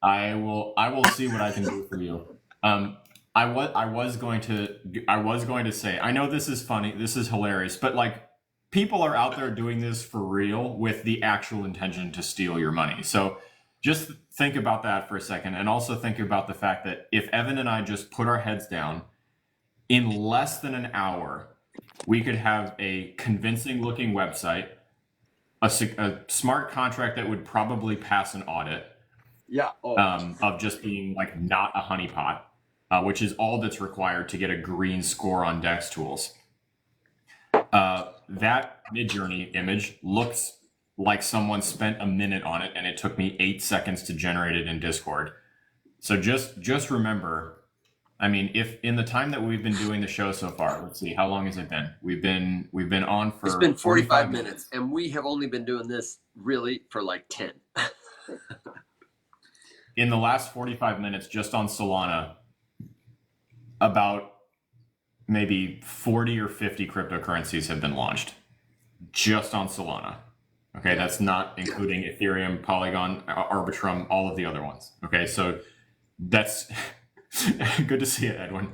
I will see what I can do for you. I was going to say, I know this is funny, this is hilarious, but like people are out there doing this for real with the actual intention to steal your money. So just think about that for a second, and also think about the fact that if Evan and I just put our heads down, in less than an hour, we could have a convincing looking website, a smart contract that would probably pass an audit. Yeah. Of just being like not a honeypot, which is all that's required to get a green score on Dex tools. That Midjourney image looks like someone spent a minute on it, and it took me 8 seconds to generate it in Discord. So just remember, I mean, if in the time that we've been doing the show so far, let's see, how long has it been? We've been on for. It's been 45 minutes, and we have only been doing this really for like 10. In the last 45 minutes, just on Solana, about maybe 40 or 50 cryptocurrencies have been launched just on Solana. Okay, that's not including Ethereum, Polygon, Arbitrum, all of the other ones. Okay, so that's good to see it, Edwin.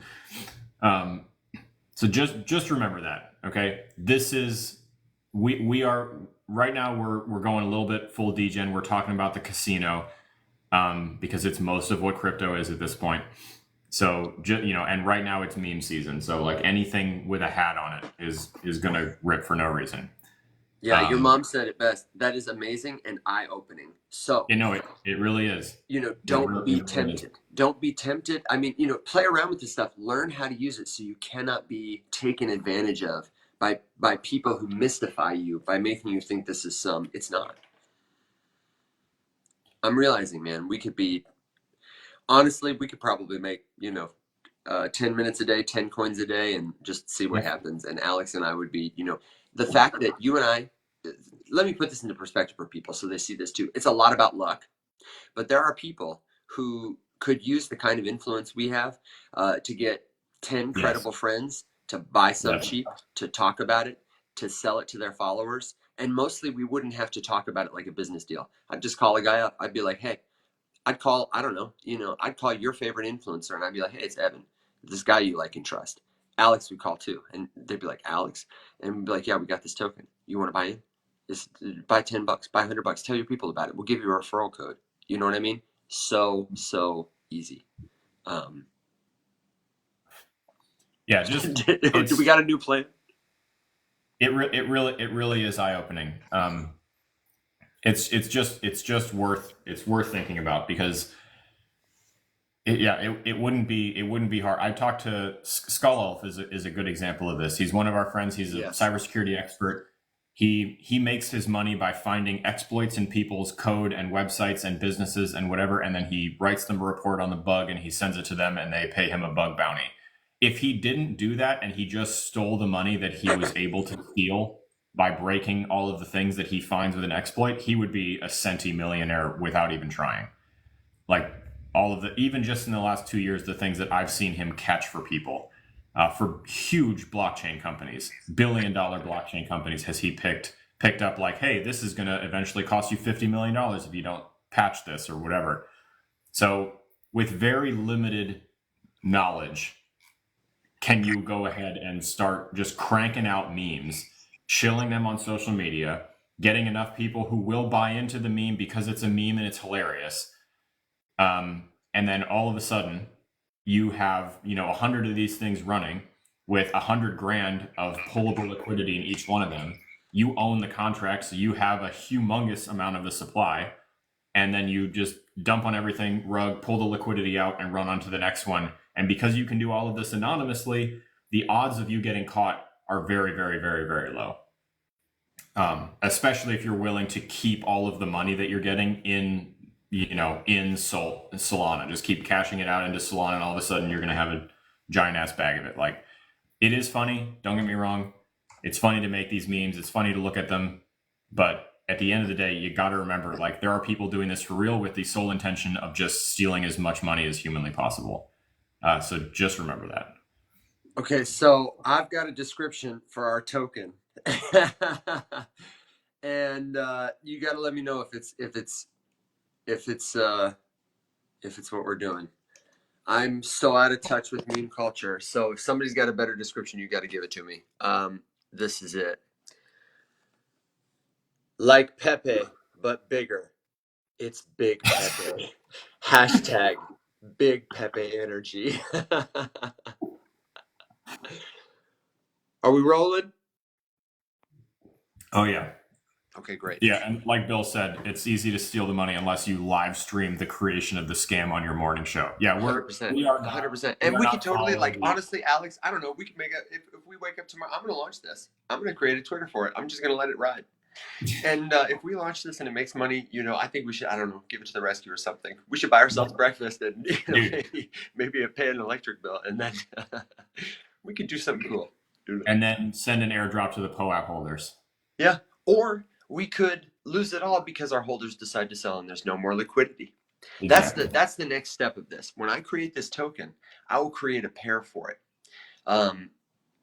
So just remember that. Okay, this is we are right now. We're going a little bit full degen. We're talking about the casino because it's most of what crypto is at this point. So and right now it's meme season. So like anything with a hat on it is gonna rip for no reason. Yeah, your mom said it best. That is amazing and eye-opening. So, it really is. Don't be tempted. Don't be tempted. I mean, play around with this stuff. Learn how to use it so you cannot be taken advantage of by people who mystify you by making you think this is it's not. I'm realizing, man, we could probably make, 10 minutes a day, 10 coins a day, and just see what happens. And Alex and I would be, the fact that you and I, let me put this into perspective for people so they see this too. It's a lot about luck, but there are people who could use the kind of influence we have to get 10 credible friends to buy some cheap, to talk about it, to sell it to their followers. And mostly we wouldn't have to talk about it like a business deal. I'd just call a guy up. I'd be like, hey, I'd call your favorite influencer and I'd be like, hey, it's Evan, this guy you like and trust. Alex would call too. And they'd be like, Alex? And we'd be like, yeah, we got this token. You want to buy in? Just buy $10, buy $100. Tell your people about it. We'll give you a referral code. You know what I mean? So easy. Yeah, just do we got a new plan? It really is eye-opening. It's just worth thinking about because it wouldn't be hard. I talked to Skull Elf is a good example of this. He's one of our friends. He's a cybersecurity expert. He makes his money by finding exploits in people's code and websites and businesses and whatever, and then he writes them a report on the bug and he sends it to them and they pay him a bug bounty. If he didn't do that and he just stole the money that he was able to steal by breaking all of the things that he finds with an exploit, he would be a centimillionaire without even trying. Like even just in the last 2 years, the things that I've seen him catch for people, for huge blockchain companies, billion-dollar blockchain companies, has he picked up like, hey, this is going to eventually cost you $50 million if you don't patch this or whatever. So with very limited knowledge, can you go ahead and start just cranking out memes, shilling them on social media, getting enough people who will buy into the meme because it's a meme and it's hilarious. And then all of a sudden you have, 100 of these things running with 100 grand of pullable liquidity in each one of them. You own the contract, so you have a humongous amount of the supply. And then you just dump on everything, pull the liquidity out and run on to the next one. And because you can do all of this anonymously, the odds of you getting caught are very, very, very, very low. Especially if you're willing to keep all of the money that you're getting in Solana. Just keep cashing it out into Solana, and all of a sudden you're going to have a giant ass bag of it. Like, it is funny. Don't get me wrong. It's funny to make these memes. It's funny to look at them. But at the end of the day, you got to remember, like, there are people doing this for real with the sole intention of just stealing as much money as humanly possible. So just remember that. Okay, so I've got a description for our token, and you got to let me know if it's what we're doing. I'm so out of touch with meme culture. So if somebody's got a better description, you got to give it to me. This is it. Like Pepe, but bigger. It's Big Pepe. Hashtag Big Pepe energy. Are we rolling? Oh, yeah. Okay, great. Yeah, and like Bill said, it's easy to steal the money unless you live stream the creation of the scam on your morning show. Yeah, 100%. We are 100%. And we could totally, honestly, Alex, I don't know, we could make if we wake up tomorrow, I'm going to launch this. I'm going to create a Twitter for it. I'm just going to let it ride. And if we launch this and it makes money, I think we should, I don't know, give it to the rescue or something. We should buy ourselves breakfast and maybe pay an electric bill. And then we could do something cool. And then send an airdrop to the POAP holders. Yeah. Or we could lose it all because our holders decide to sell and there's no more liquidity. Exactly. That's the next step of this. When I create this token, I will create a pair for it.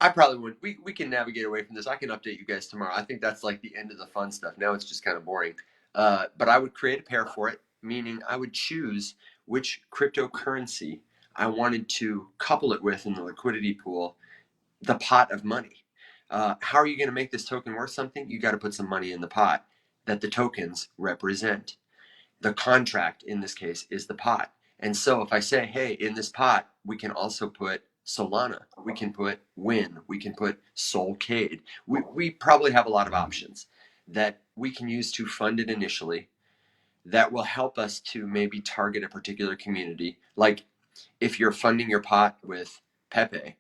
I probably would. We can navigate away from this. I can update you guys tomorrow. I think that's like the end of the fun stuff. Now it's just kind of boring. But I would create a pair for it, meaning I would choose which cryptocurrency I wanted to couple it with in the liquidity pool, the pot of money. How are you going to make this token worth something? You got to put some money in the pot that the tokens represent. The contract in this case is the pot. And so if I say, hey, in this pot, we can also put Solana, we can put Win, we can put SOLCADE. We probably have a lot of options that we can use to fund it initially that will help us to maybe target a particular community. Like if you're funding your pot with Pepe,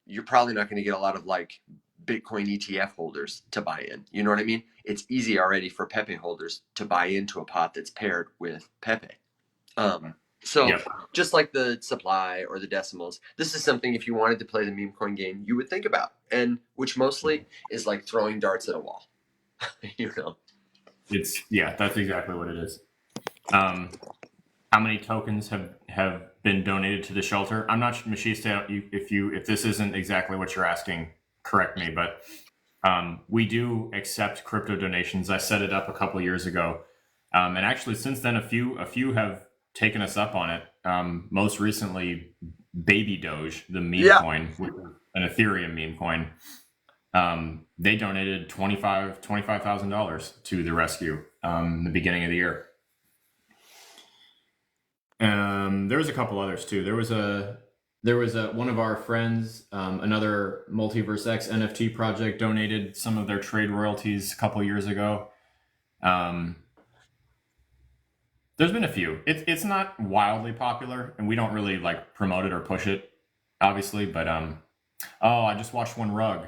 you're probably not going to get a lot of like Bitcoin ETF holders to buy in. You know what I mean? It's easy already for Pepe holders to buy into a pot that's paired with Pepe. So Yep. just like the supply or the decimals, this is something if you wanted to play the meme coin game, you would think about, and which mostly is like throwing darts at a wall. You know, That's exactly what it is. How many tokens have been donated to the shelter? I'm not sure, Mashista, if this isn't exactly what you're asking, correct me, but we do accept crypto donations. I set it up a couple years ago, and actually since then a few have taken us up on it. Most recently, Baby Doge, the meme coin, an Ethereum meme coin. They donated $25,000 to the rescue in the beginning of the year. There was a couple others too. There was one of our friends, another Multiverse X NFT project, donated some of their trade royalties a couple years ago. There's been a few. It's not wildly popular, and we don't really like promote it or push it, obviously. But oh, I just watched one rug.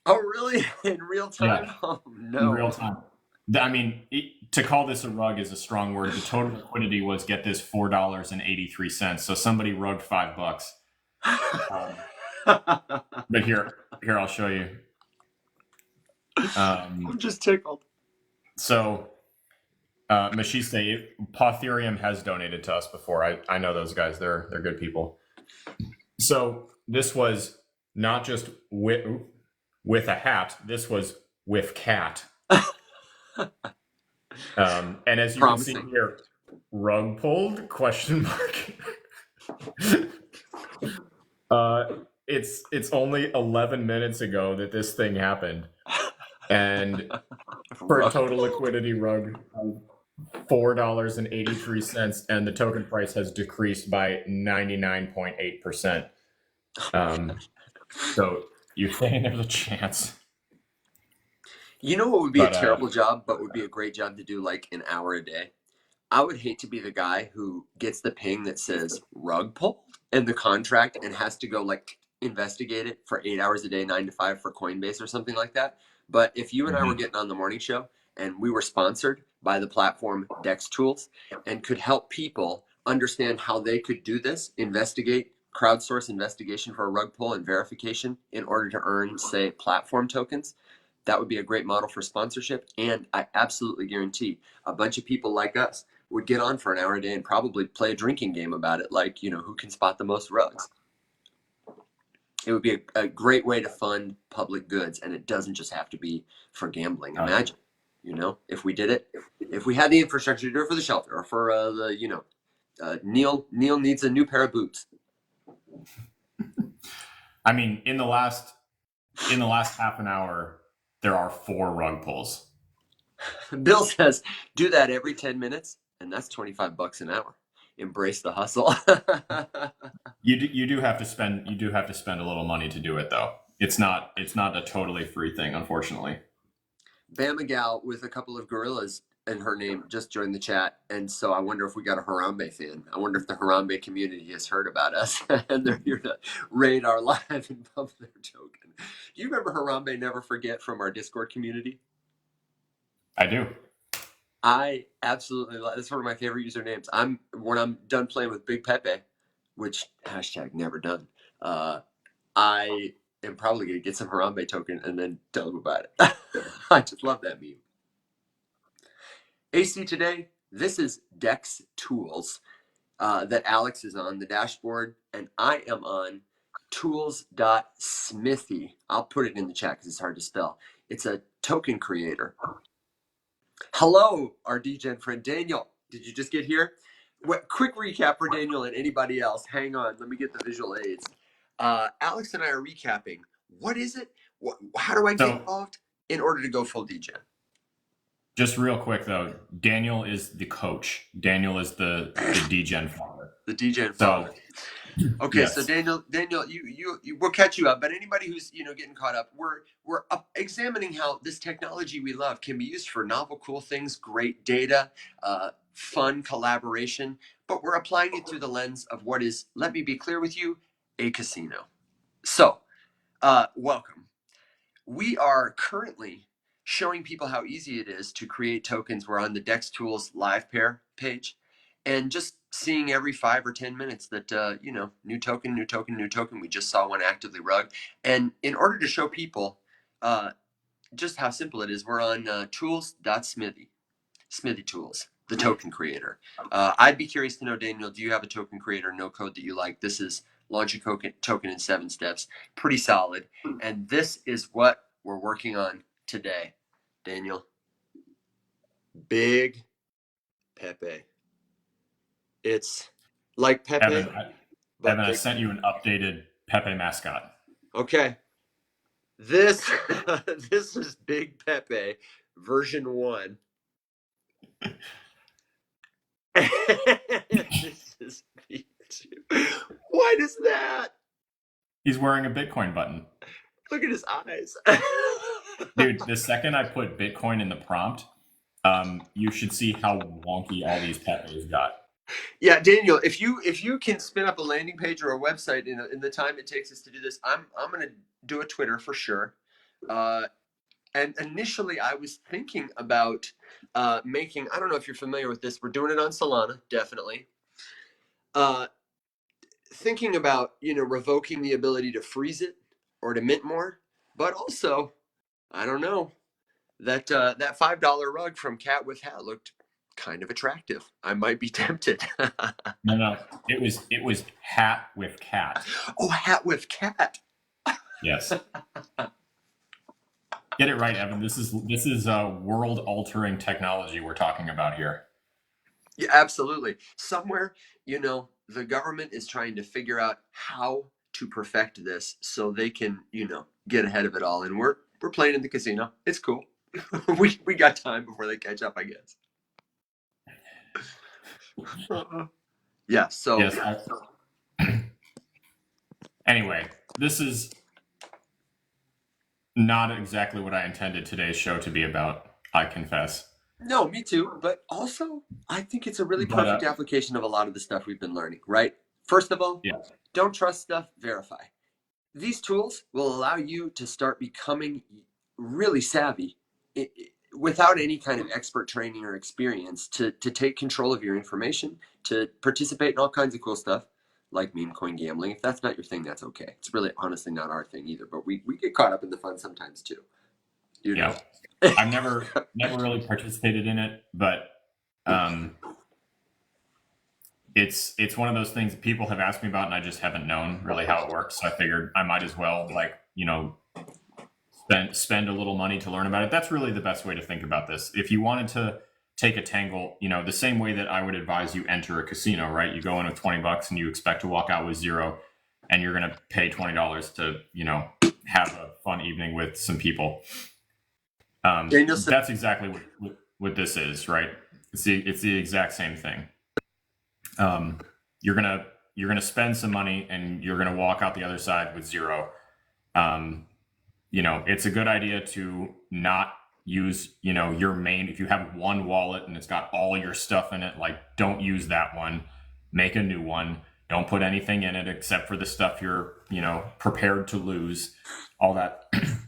Oh, really? In real time? Yeah. Oh, no. In real time. I mean, to call this a rug is a strong word. The total liquidity was, get this, $4.83. So somebody rugged $5. But here I'll show you. I'm just tickled. So, Mashiste, Potherium has donated to us before. I know those guys. They're good people. So this was not just with a hat. This was with cat. And as you Promising. can see here, rug pulled ? It's only 11 minutes ago that this thing happened, and for a total liquidity rug $4.83, and the token price has decreased by 99.8%. So you're saying there's a chance? You know what would be a terrible job, but would be a great job to do like an hour a day? I would hate to be the guy who gets the ping that says rug pull in the contract and has to go like investigate it for 8 hours a day, 9 to 5 for Coinbase or something like that. But if you and I were getting on the morning show and we were sponsored by the platform Dex Tools and could help people understand how they could do this, investigate, crowdsource investigation for a rug pull and verification in order to earn, say, platform tokens, that would be a great model for sponsorship. And I absolutely guarantee a bunch of people like us would get on for an hour a day and probably play a drinking game about it, like, you know, who can spot the most rugs. It would be a great way to fund public goods, and it doesn't just have to be for gambling. Imagine, you know, if we did it, if we had the infrastructure to do it for the shelter or for the, you know, Neil needs a new pair of boots. I mean, in the last half an hour, there are 4 rug pulls. Bill says, do that every 10 minutes, and that's $25 an hour. Embrace the hustle. You do have to spend a little money to do it, though. It's not a totally free thing, unfortunately. Bama Gal with a couple of gorillas in her name just joined the chat, and so I wonder if we got a Harambe fan. I wonder if the Harambe community has heard about us and they're here to raid our live and pump their token. Do you remember Harambe Never Forget from our Discord community? I do. I absolutely love. That's one of my favorite usernames. When I'm done playing with Big Pepe, which hashtag never done. I am probably gonna get some Harambe token and then tell them about it. I just love that meme. AC today, this is Dex Tools that Alex is on the dashboard, and I am on tools.smithy. I'll put it in the chat because it's hard to spell. It's a token creator. Hello, our degen friend Daniel. Did you just get here? Quick recap for Daniel and anybody else. Hang on, let me get the visual aids. Alex and I are recapping. What is it? How do I get involved in order to go full degen? Just real quick though, Daniel is the coach. Daniel is the degen father. The degen father. Okay, yes. So Daniel, you we'll catch you up. But anybody who's getting caught up, we're examining how this technology we love can be used for novel, cool things, great data, fun collaboration. But we're applying it through the lens of what is, let me be clear with you, a casino. So, welcome. We are currently showing people how easy it is to create tokens. We're on the Dex Tools live pair page, and just seeing every 5 or 10 minutes that new token. We just saw one actively rug, and in order to show people just how simple it is, we're on tools.smithy, Smithy Tools, the token creator. I'd be curious to know, Daniel, do you have a token creator no code that you like? This is launch a token in 7 steps, pretty solid, and this is what we're working on today, Daniel. Big Pepe. It's like Pepe. Evan, I sent you an updated Pepe mascot. Okay. This is Big Pepe version 1. This is V2. What is that? He's wearing a Bitcoin button. Look at his eyes. Dude, the second I put Bitcoin in the prompt, you should see how wonky all these Pepes got. Yeah, Daniel, if you can spin up a landing page or a website in the time it takes us to do this, I'm gonna do a Twitter for sure. And initially, I was thinking about making. I don't know if you're familiar with this. We're doing it on Solana, definitely. Thinking about revoking the ability to freeze it or to mint more, but also, I don't know, that $5 rug from Cat with Hat looked kind of attractive. I might be tempted. No, it was Hat with Cat. Oh, Hat with Cat. Yes. Get it right, Evan. This is world-altering technology we're talking about here. Yeah, absolutely. Somewhere, the government is trying to figure out how to perfect this so they can, get ahead of it all. And we're playing in the casino. It's cool. we got time before they catch up, I guess. Yeah. So. Yes. Anyway, this is not exactly what I intended today's show to be about, I confess. No, me too. But also, I think it's a really perfect application of a lot of the stuff we've been learning, right? First of all, Don't trust stuff, verify. These tools will allow you to start becoming really savvy without any kind of expert training or experience to take control of your information, to participate in all kinds of cool stuff. Like meme coin gambling. If that's not your thing, that's okay. It's really honestly not our thing either, but we get caught up in the fun sometimes too. Yeah. I've never really participated in it, but it's one of those things that people have asked me about and I just haven't known really how it works. So I figured I might as well spend a little money to learn about it. That's really the best way to think about this. If you wanted to take a tangle, the same way that I would advise you enter a casino, right? You go in with $20 and you expect to walk out with $0, and you're going to pay $20 to, have a fun evening with some people. That's exactly what this is, right? It's the exact same thing. You're gonna spend some money and you're gonna walk out the other side with $0. It's a good idea to not use, your main, if you have one wallet and it's got all your stuff in it, like don't use that one, make a new one. Don't put anything in it except for the stuff you're, prepared to lose, all that,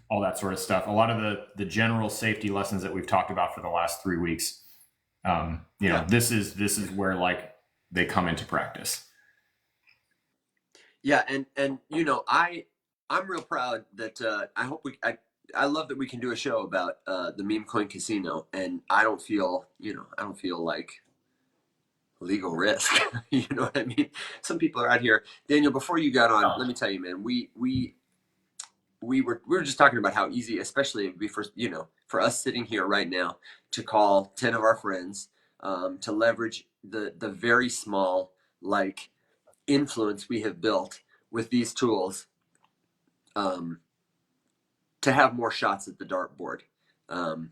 all that sort of stuff. A lot of the general safety lessons that we've talked about for the last 3 weeks, this is where they come into practice. Yeah. And I'm real proud that, I love that we can do a show about the meme coin casino, and I don't feel like legal risk. You know what I mean? Some people are out here. Daniel, before you got on, let me tell you, man, we were just talking about how easy, especially for us sitting here right now, to call 10 of our friends, to leverage the very small influence we have built with these tools, to have more shots at the dartboard. And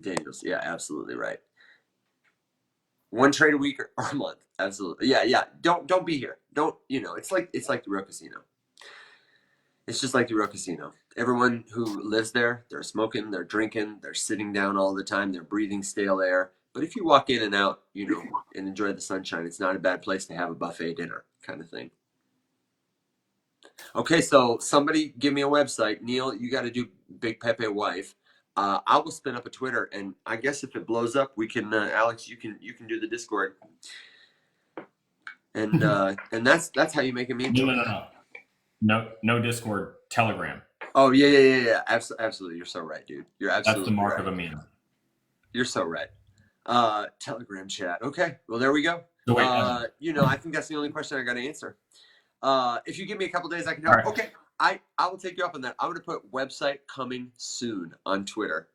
Daniel's, yeah, absolutely right. One trade a week or a month, absolutely, yeah. Don't be here. Don't It's like the real casino. It's just like the real casino. Everyone who lives there, they're smoking, they're drinking, they're sitting down all the time, they're breathing stale air. But if you walk in and out, and enjoy the sunshine, it's not a bad place to have a buffet dinner kind of thing. Okay, so somebody give me a website. Neil, you got to do Big Pepe Wife. I will spin up a Twitter, and I guess if it blows up, we can, Alex, you can do the Discord, and that's how you make a meme. No Discord, Telegram. Oh yeah. Absolutely, you're so right, dude. You're absolutely. That's the mark right. of a meme. You're so right. Telegram chat. Okay, well there we go. So wait, I think that's the only question I got to answer. If you give me a couple days, I can help. Right. Okay, I will take you up on that. I'm going to put website coming soon on Twitter.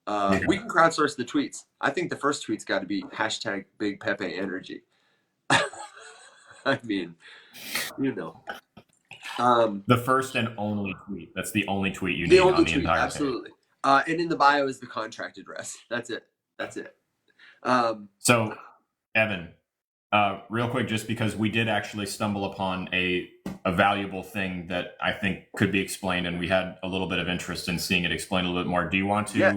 We can crowdsource the tweets. I think the first tweet's got to be hashtag Big Pepe Energy. I mean, the first and only tweet. That's the only tweet you need on the entire absolutely. Page. And in the bio is the contract address. That's it. So, Evan, real quick, just because we did actually stumble upon a valuable thing that I think could be explained, and we had a little bit of interest in seeing it explained a little bit more. Do you want to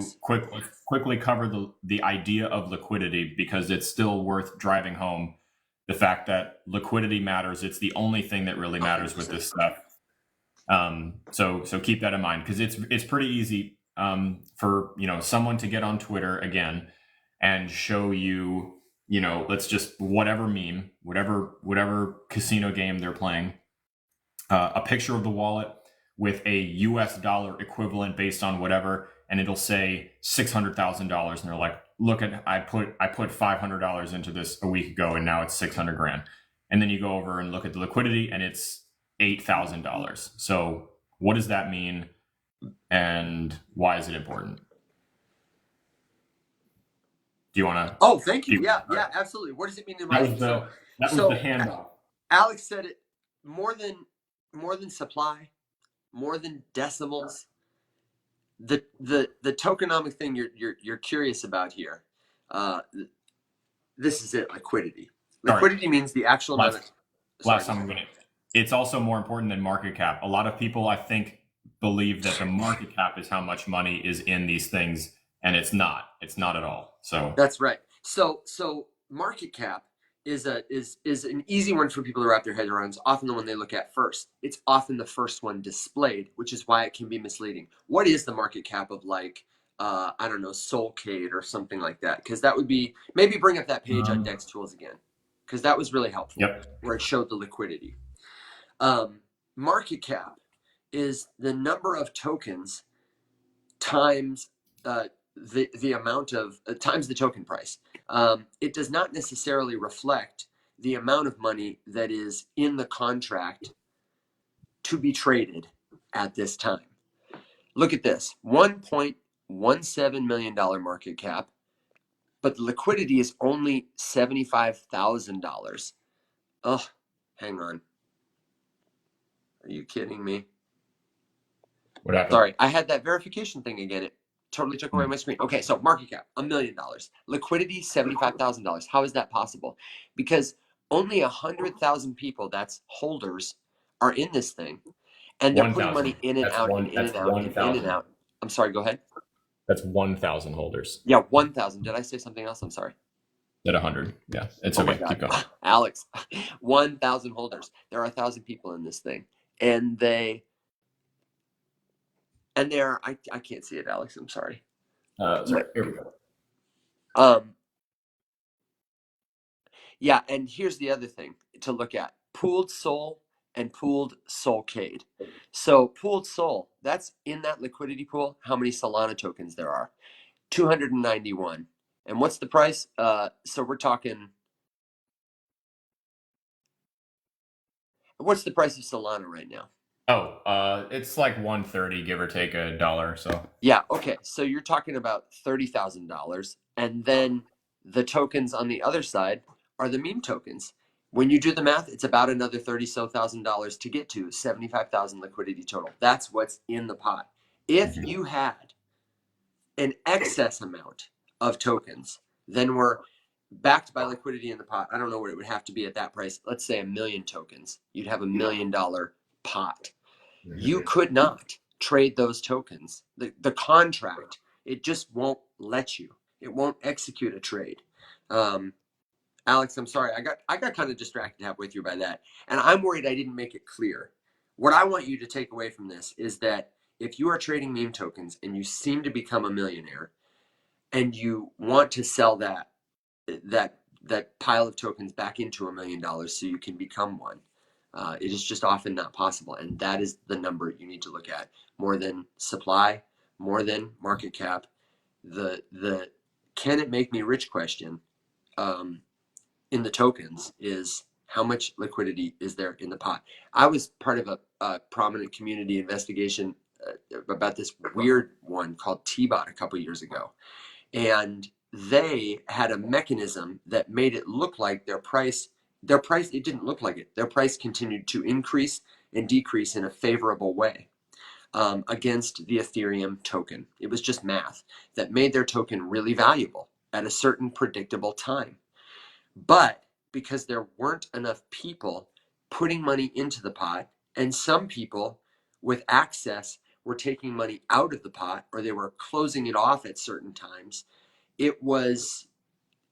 quickly cover the idea of liquidity, because it's still worth driving home the fact that liquidity matters. It's the only thing that really matters 100%. With this stuff. So keep that in mind, because it's pretty easy for someone to get on Twitter again and show you, let's just whatever meme, whatever casino game they're playing, a picture of the wallet with a US dollar equivalent based on whatever, and it'll say $600,000, and they're like, look at, I put $500 into this a week ago, and now it's $600,000. And then you go over and look at the liquidity, and it's $8,000. So what does that mean, and why is it important? Do you want to? Oh, thank you. Yeah, absolutely. What does it mean in my that was the handoff. Alex said it, more than supply, more than decimals. The tokenomic thing you're curious about here. This is it. Liquidity. Liquidity means the actual amount of. Last time I'm going to. It's also more important than market cap. A lot of people, I think, believe that the market cap is how much money is in these things, and it's not. It's not at all. So that's right. So market cap is an easy one for people to wrap their head around. It's often the one they look at first. It's often the first one displayed, which is why it can be misleading. What is the market cap of I don't know, SOLCADE or something like that? Because that would be, maybe bring up that page on Dex Tools again, because that was really helpful. Yep. Where it showed the liquidity. Market cap is the number of tokens times the amount of times the token price. It does not necessarily reflect the amount of money that is in the contract to be traded at this time. Look at this, $1.17 million market cap, but the liquidity is only $75,000. Oh, hang on. Are you kidding me? What happened? Sorry, I had that verification thing again. It totally took away my screen. Okay, so market cap, $1 million. Liquidity, $75,000. How is that possible? Because only 100,000 people, that's holders, are in this thing. And they're putting money in and out and in and out and in and out. I'm sorry, go ahead. That's 1,000 holders. Yeah, 1,000. Did I say something else? I'm sorry. At 100. Yeah, it's okay. Keep going. Alex, 1,000 holders. There are 1,000 people in this thing. And they're, I can't see it, Alex. I'm sorry. Sorry. Here we go. Yeah, and here's the other thing to look at: pooled SOL and pooled SOLCADE. So pooled SOL, that's in that liquidity pool. How many Solana tokens there are? 291. And what's the price? So we're talking What's the price of Solana right now? Oh, it's like 130, give or take a dollar or so. Yeah, okay. So you're talking about $30,000. And then the tokens on the other side are the meme tokens. When you do the math, it's about another 30 so thousand dollars to get to 75,000 liquidity total. That's what's in the pot. If Mhm. you had an excess amount of tokens, then we're backed by liquidity in the pot. I don't know what it would have to be at that price. Let's say 1,000,000 tokens. You'd have $1 million pot. You could not trade those tokens. The contract, it just won't let you. It won't execute a trade. Um, Alex, I'm sorry. I got kind of distracted halfway through by that. And I'm worried I didn't make it clear. What I want you to take away from this is that if you are trading meme tokens and you seem to become a millionaire and you want to sell that pile of tokens back into $1 million so you can become one. It is just often not possible, and that is the number you need to look at more than supply, more than market cap. The can it make me rich question um, in the tokens is how much liquidity is there in the pot. I was part of a prominent community investigation about this weird one called T-Bot a couple years ago, and they had a mechanism that made it look like their price it didn't look like it, their price continued to increase and decrease in a favorable way against the Ethereum token. It was just math that made their token really valuable at a certain predictable time, but because there weren't enough people putting money into the pot, and some people with access were taking money out of the pot or they were closing it off at certain times, it was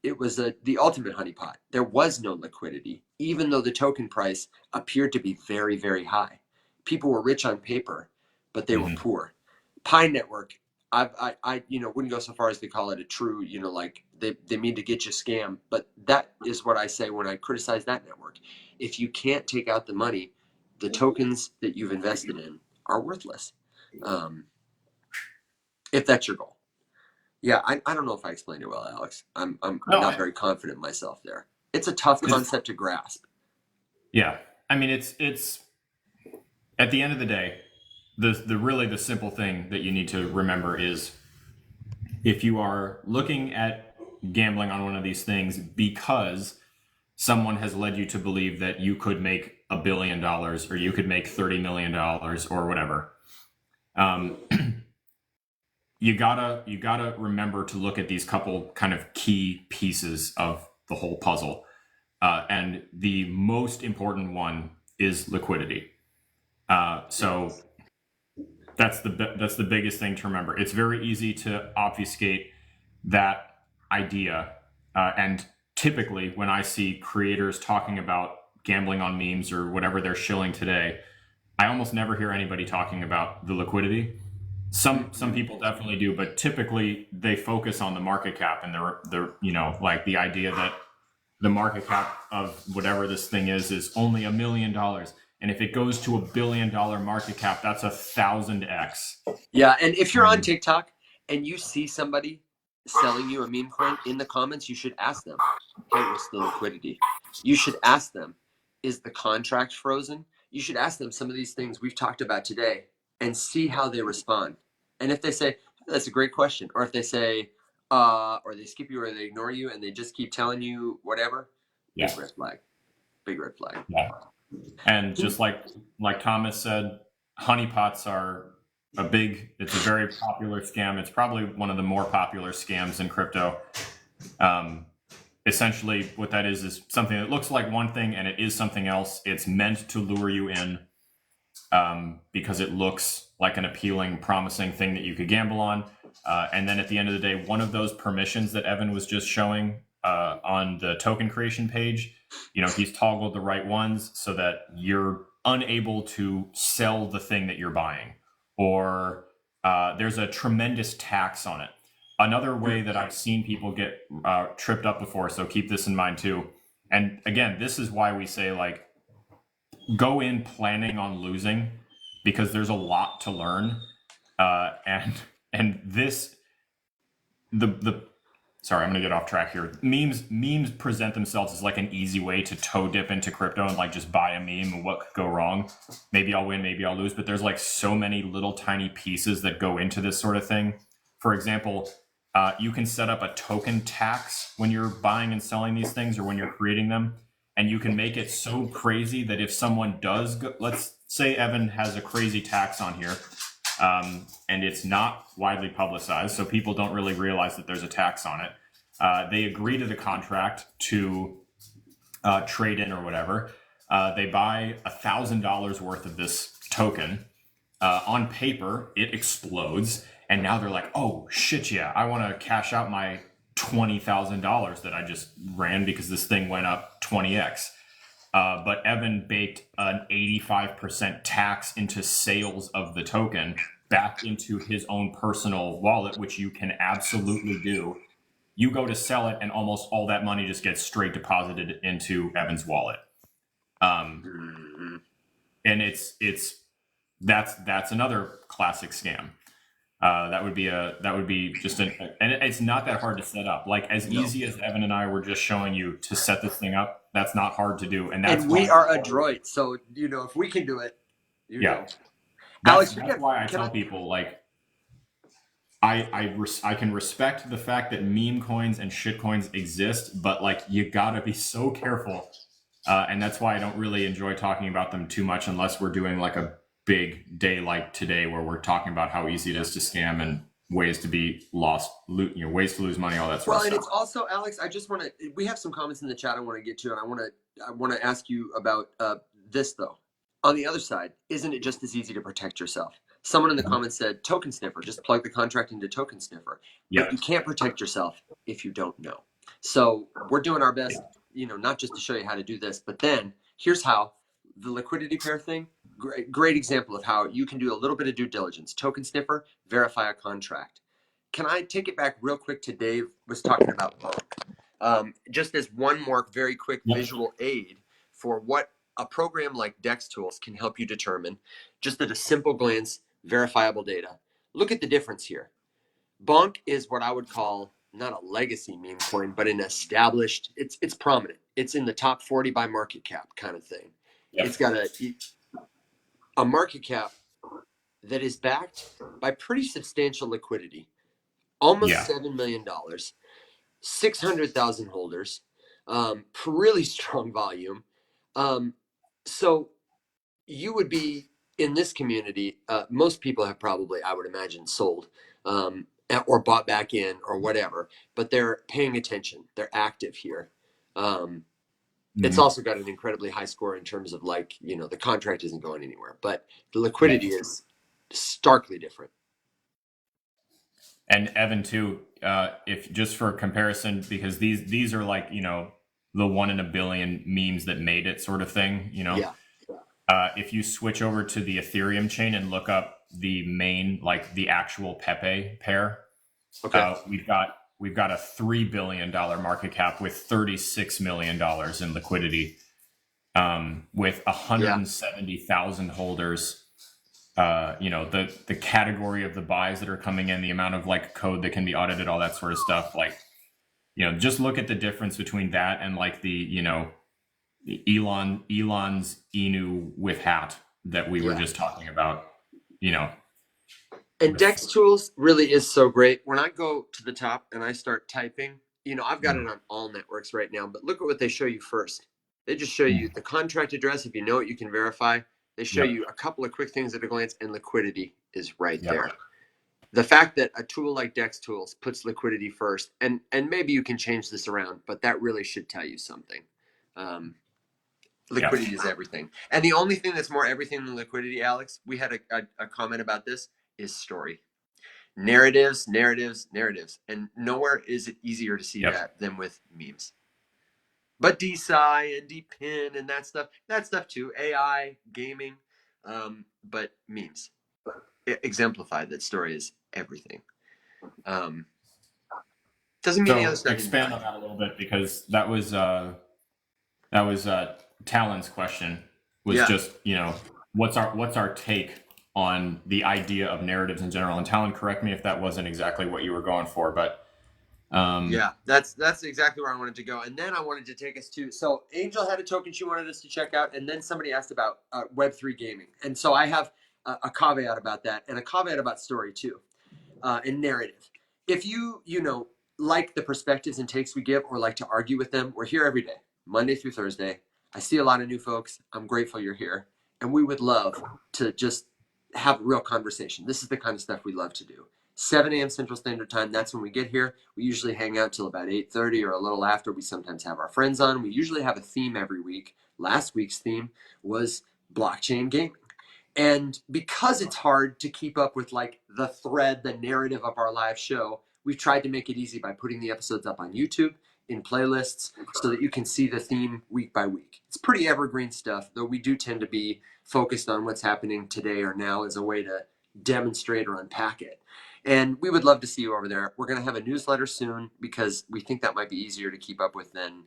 the ultimate honeypot. There was no liquidity, even though the token price appeared to be very, very high. People were rich on paper, but they were Mhm. poor. Pi Network, I wouldn't go so far as to call it a true, like they mean to get you scam, but that is what I say when I criticize that network. If you can't take out the money, the tokens that you've invested in are worthless. Um, if that's your goal. Yeah, I don't know if I explained it well, Alex. I'm No, not very confident myself there. It's a tough concept to grasp. yeah. I mean, it's at the end of the day, the really the simple thing that you need to remember is if you are looking at gambling on one of these things because someone has led you to believe that you could make $1 billion or you could make $30 million or whatever, um, you gotta remember to look at these couple kind of key pieces of the whole puzzle, and the most important one is liquidity. So that's the biggest thing to remember. It's very easy to obfuscate that idea, and typically when I see creators talking about gambling on memes or whatever they're shilling today, I almost never hear anybody talking about the liquidity. Some people definitely do, but typically they focus on the market cap and they're like the idea that the market cap of whatever this thing is only $1 million, and if it goes to $1 billion market cap, that's 1,000x. Yeah, and if you're on TikTok and you see somebody selling you a meme coin in the comments, you should ask them, "Hey, what's the liquidity?" You should ask them, "Is the contract frozen?" You should ask them some of these things we've talked about today and see how they respond. And if they say, "That's a great question," or if they say, or they skip you or they ignore you and they just keep telling you whatever, Yeah, big red flag. Big red flag. yeah. And just like Thomas said, honeypots are it's a very popular scam. It's probably one of the more popular scams in crypto. Um, Essentially, what that is something that looks like one thing and it is something else. It's meant to lure you in, because it looks like an appealing, promising thing that you could gamble on. And then at the end of the day, one of those permissions that Evan was just showing on the token creation page, he's toggled the right ones so that you're unable to sell the thing that you're buying, or there's a tremendous tax on it. Another way that I've seen people get tripped up before, so keep this in mind too. And again, this is why we say, like, go in planning on losing, because there's a lot to learn, and this the sorry, I'm gonna get off track here. Memes present themselves as like an easy way to toe dip into crypto and like just buy a meme and what could go wrong. Maybe I'll win, maybe I'll lose, but there's like so many little tiny pieces that go into this sort of thing. For example, you can set up a token tax when you're buying and selling these things or when you're creating them. And you can make it so crazy that if someone does go, let's say Evan has a crazy tax on here, and it's not widely publicized, so people don't really realize that there's a tax on it. They agree to the contract to trade in or whatever. They buy $1,000 worth of this token. On paper, it explodes, and now they're like, "Oh shit, yeah! I want to cash out my $20,000 that I just ran because this thing went up 20x." But Evan baked an 85% tax into sales of the token back into his own personal wallet, which you can absolutely do. You go to sell it, and almost all that money just gets straight deposited into Evan's wallet. And that's another classic scam. That would be just and it's not that hard to set up. Like as easy as Evan and I were just showing you to set this thing up, that's not hard to do. And we are adroit, so if we can do it, know. Alex, that's why I tell people like I can respect the fact that meme coins and shit coins exist, but like you gotta be so careful. And that's why I don't really enjoy talking about them too much unless we're doing like a big day like today where we're talking about how easy it is to scam and ways to be lost, ways to lose money, all that sort of stuff. Well, and it's also, Alex, I just want to, we have some comments in the chat I want to get to, and I want to ask you about this though. On the other side, isn't it just as easy to protect yourself? Someone in the comments said token sniffer, just plug the contract into token sniffer. Yeah. But you can't protect yourself if you don't know. So we're doing our best, not just to show you how to do this, but then here's how. The liquidity pair thing, great example of how you can do a little bit of due diligence. Token sniffer, verify a contract. Can I take it back real quick to Dave was talking about Bonk? Just as one more very quick visual aid for what a program like DEX Tools can help you determine, just at a simple glance, verifiable data. Look at the difference here. Bonk is what I would call not a legacy meme coin, but an established, it's prominent. It's in the top 40 by market cap kind of thing. Yep. It's got a market cap that is backed by pretty substantial liquidity, almost $7 million, 600,000 holders, really strong volume. So you would be in this community, most people have probably, I would imagine, sold or bought back in or whatever, but they're paying attention. They're active here. It's also got an incredibly high score in terms of the contract isn't going anywhere, but the liquidity is starkly different. And Evan too, if just for comparison, because these are like, the 1 in a billion memes that made it sort of thing, if you switch over to the Ethereum chain and look up the main, like the actual Pepe pair, we've got a $3 billion market cap with $36 million in liquidity, with 170,000 holders. The category of the buys that are coming in, the amount of like code that can be audited, all that sort of stuff. Like, just look at the difference between that and like the, Elon's Inu with hat that we were just talking about, And DEX Tools really is so great. When I go to the top and I start typing, I've got it on all networks right now, but look at what they show you first. They just show you the contract address. If you know it, you can verify. They show you a couple of quick things at a glance, and liquidity is right there. The fact that a tool like DEX Tools puts liquidity first, and maybe you can change this around, but that really should tell you something. Liquidity is everything. And the only thing that's more everything than liquidity, Alex, we had a comment about this, is story. Narratives. And nowhere is it easier to see that than with memes. But DeSci and DPin and that stuff too, AI, gaming, but memes exemplify that story is everything. Doesn't mean the other stuff. Expand on that a little bit, because that was Talon's question was just, what's our take on the idea of narratives in general? And Talon, correct me if that wasn't exactly what you were going for, but Yeah, that's exactly where I wanted to go. And then I wanted to take us to, so Angel had a token she wanted us to check out, and then somebody asked about Web3 gaming. And so I have a caveat about that and a caveat about story too, and narrative. If you like the perspectives and takes we give or like to argue with them, we're here every day, Monday through Thursday. I see a lot of new folks. I'm grateful you're here. And we would love to just have a real conversation. This is the kind of stuff we love to do. 7 a.m. Central Standard Time, that's when we get here. We usually hang out till about 8:30 or a little after. We sometimes have our friends on. We usually have a theme every week. Last week's theme was blockchain gaming. And because it's hard to keep up with like the thread, the narrative of our live show, we've tried to make it easy by putting the episodes up on YouTube in playlists so that you can see the theme week by week. It's pretty evergreen stuff, though we do tend to be focused on what's happening today or now as a way to demonstrate or unpack it. And we would love to see you over there. We're going to have a newsletter soon because we think that might be easier to keep up with than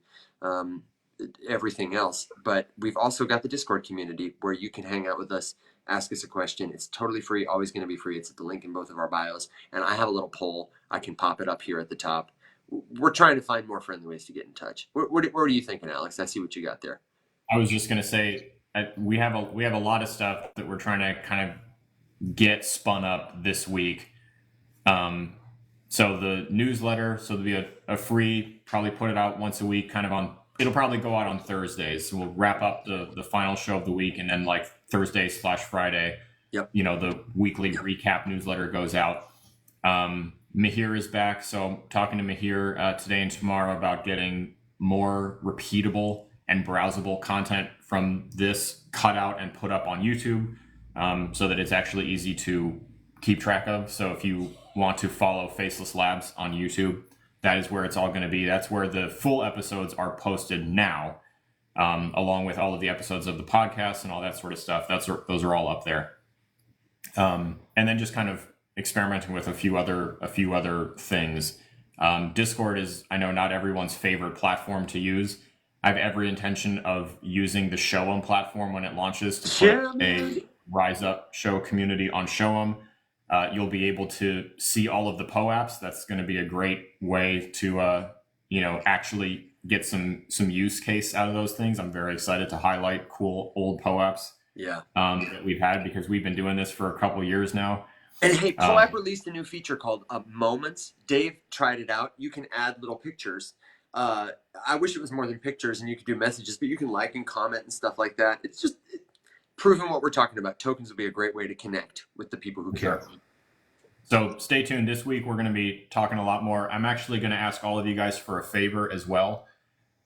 everything else. But we've also got the Discord community where you can hang out with us, ask us a question. It's totally free, always going to be free. It's at the link in both of our bios. And I have a little poll. I can pop it up here at the top. We're trying to find more friendly ways to get in touch. What are you thinking, Alex? I see what you got there. I was just going to say, we have a lot of stuff that we're trying to kind of get spun up this week. So the newsletter, so there'll be a free, probably put it out once a week, kind of on, it'll probably go out on Thursdays. So we'll wrap up the final show of the week, and then like Thursday/Friday, Yep. The weekly recap newsletter goes out. Mihir is back. So I'm talking to Mihir today and tomorrow about getting more repeatable and browsable content from this cut out and put up on YouTube, so that it's actually easy to keep track of. So if you want to follow Faceless Labs on YouTube, that is where it's all going to be. That's where the full episodes are posted now, along with all of the episodes of the podcast and all that sort of stuff. Those are all up there. And then just kind of experimenting with a few other things. Discord is, I know, not everyone's favorite platform to use. I have every intention of using the Shoup platform when it launches to put a Rise Up show community on Shoup. You'll be able to see all of the POAPs. That's going to be a great way to, actually get some use case out of those things. I'm very excited to highlight cool old POAPs that we've had, because we've been doing this for a couple of years now. And hey, POAP released a new feature called Moments. Dave tried it out. You can add little pictures. I wish it was more than pictures and you could do messages, but you can like and comment and stuff like that. It's just proving what we're talking about. Tokens will be a great way to connect with the people who care. Sure. So stay tuned. This week we're going to be talking a lot more. I'm actually going to ask all of you guys for a favor as well.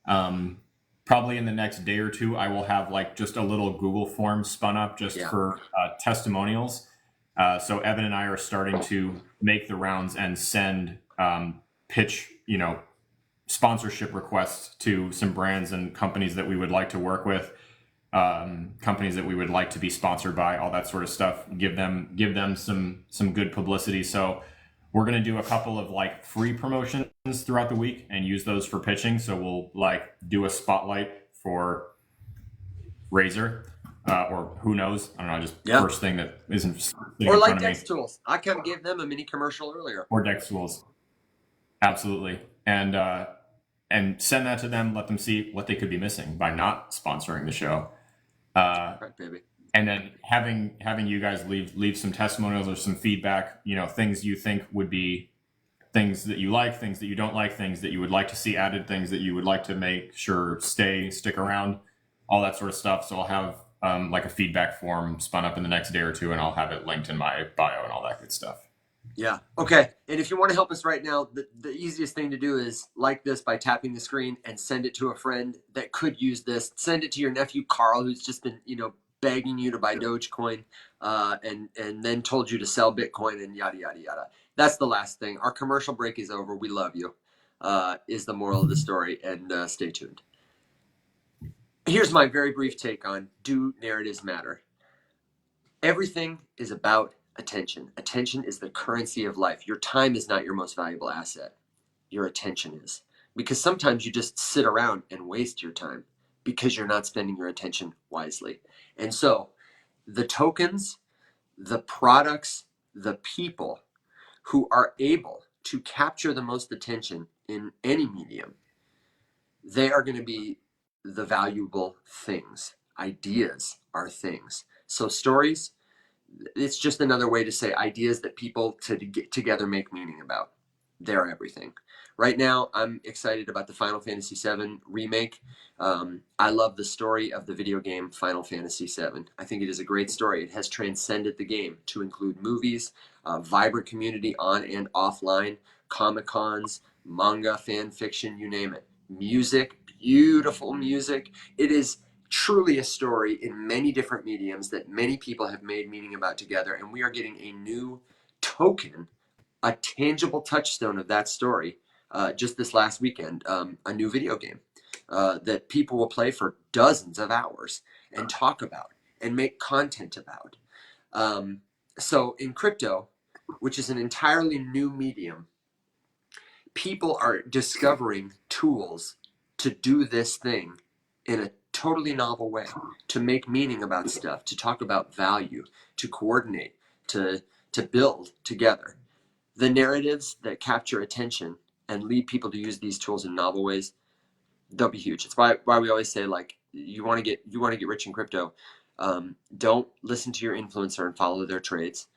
Probably in the next day or two, I will have like just a little Google form spun up just for testimonials. So Evan and I are starting to make the rounds and send pitch, sponsorship requests to some brands and companies that we would like to work with, companies that we would like to be sponsored by, all that sort of stuff. Give them some good publicity. So we're going to do a couple of like free promotions throughout the week and use those for pitching. So we'll like do a spotlight for Razor, or who knows? I don't know, just first thing that isn't. Or like Dex Tools. I kind of gave them a mini commercial earlier. Or Dex Tools. Absolutely. And send that to them, let them see what they could be missing by not sponsoring the show. Right, baby. And then having you guys leave some testimonials or some feedback, things you think would be things that you like, things that you don't like, things that you would like to see added, things that you would like to make sure stick around, all that sort of stuff. So I'll have like a feedback form spun up in the next day or two, and I'll have it linked in my bio and all that good stuff. Yeah. Okay. And if you want to help us right now, the easiest thing to do is like this by tapping the screen and send it to a friend that could use this. Send it to your nephew, Carl, who's just been, begging you to buy Dogecoin, and then told you to sell Bitcoin and yada, yada, yada. That's the last thing. Our commercial break is over. We love you, is the moral of the story. And stay tuned. Here's my very brief take on, do narratives matter? Everything is about attention. Attention is the currency of life. Your time is not your most valuable asset. Your attention is. Because sometimes you just sit around and waste your time because you're not spending your attention wisely. And so the tokens, the products, the people who are able to capture the most attention in any medium, they are going to be the valuable things. Ideas are things. So stories, it's just another way to say ideas that people to get together make meaning about. They're everything. Right now, I'm excited about the Final Fantasy VII remake. I love the story of the video game Final Fantasy VII. I think it is a great story. It has transcended the game to include movies, a vibrant community on and offline, Comic Cons, manga, fan fiction, you name it. Music, beautiful music. It is truly a story in many different mediums that many people have made meaning about together, and we are getting a new token, a tangible touchstone of that story just this last weekend, a new video game that people will play for dozens of hours and talk about and make content about. So in crypto, which is an entirely new medium, people are discovering tools to do this thing in a totally novel way, to make meaning about stuff, to talk about value, to coordinate, to build together. The narratives that capture attention and lead people to use these tools in novel ways, they'll be huge. It's why we always say, like, you want to get rich in crypto, don't listen to your influencer and follow their trades.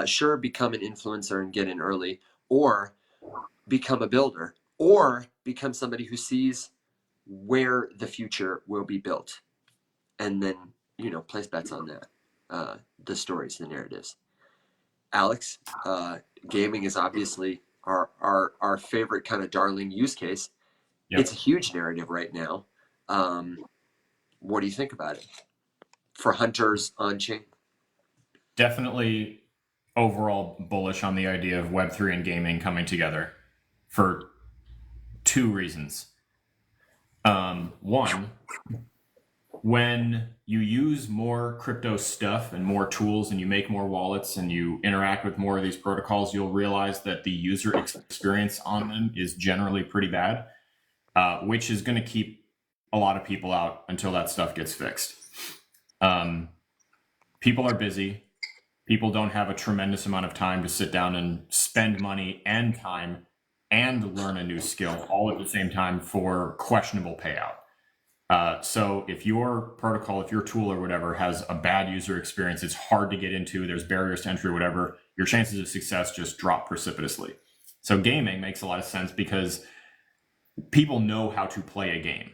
Sure, become an influencer and get in early, or become a builder, or become somebody who sees where the future will be built, and then place bets on that. The stories, the narratives. Alex, gaming is obviously our favorite kind of darling use case. Yep. It's a huge narrative right now. What do you think about it for hunters on chain? Definitely overall bullish on the idea of Web3 and gaming coming together for two reasons. One, when you use more crypto stuff and more tools and you make more wallets and you interact with more of these protocols, you'll realize that the user experience on them is generally pretty bad, which is going to keep a lot of people out until that stuff gets fixed. People are busy. People don't have a tremendous amount of time to sit down and spend money and time and learn a new skill all at the same time for questionable payout. So if your protocol, if your tool or whatever has a bad user experience, it's hard to get into, there's barriers to entry or whatever, your chances of success just drop precipitously. So gaming makes a lot of sense because people know how to play a game.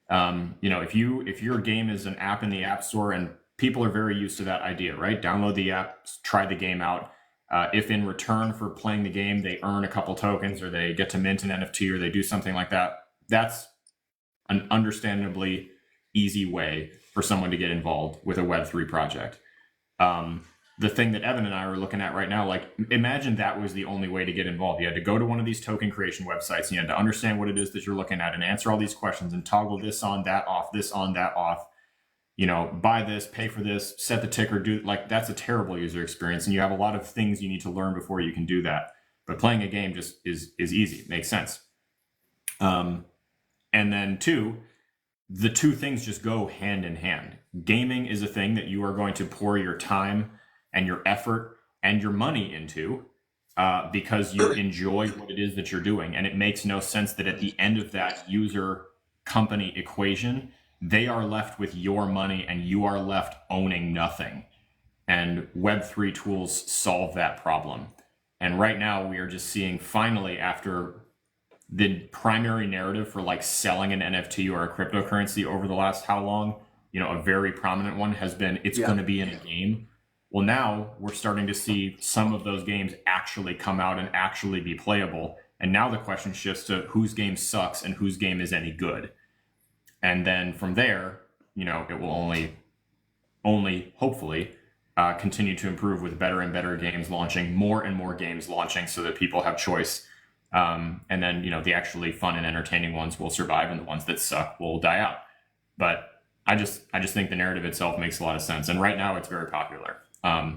If your game is an app in the App Store, and people are very used to that idea, right? Download the app, try the game out. If in return for playing the game, they earn a couple tokens or they get to mint an NFT or they do something like that, that's an understandably easy way for someone to get involved with a Web3 project. The thing that Evan and I are looking at right now, like, imagine that was the only way to get involved. You had to go to one of these token creation websites and you had to understand what it is that you're looking at and answer all these questions and toggle this on, that off, this on, that off. Buy this, pay for this, set the ticker, that's a terrible user experience. And you have a lot of things you need to learn before you can do that. But playing a game just is easy. It makes sense. And then two, the two things just go hand in hand. Gaming is a thing that you are going to pour your time and your effort and your money into because you enjoy what it is that you're doing. And it makes no sense that at the end of that user company equation, they are left with your money and you are left owning nothing. And Web3 tools solve that problem. And right now we are just seeing, finally, after the primary narrative for like selling an NFT or a cryptocurrency over the last how long, a very prominent one has been it's going to be in a game. Well, now we're starting to see some of those games actually come out and actually be playable. And now the question shifts to whose game sucks and whose game is any good. And then from there, it will only hopefully continue to improve with better and better games launching, more and more games launching so that people have choice. And then, the actually fun and entertaining ones will survive and the ones that suck will die out. But I just think the narrative itself makes a lot of sense. And right now it's very popular.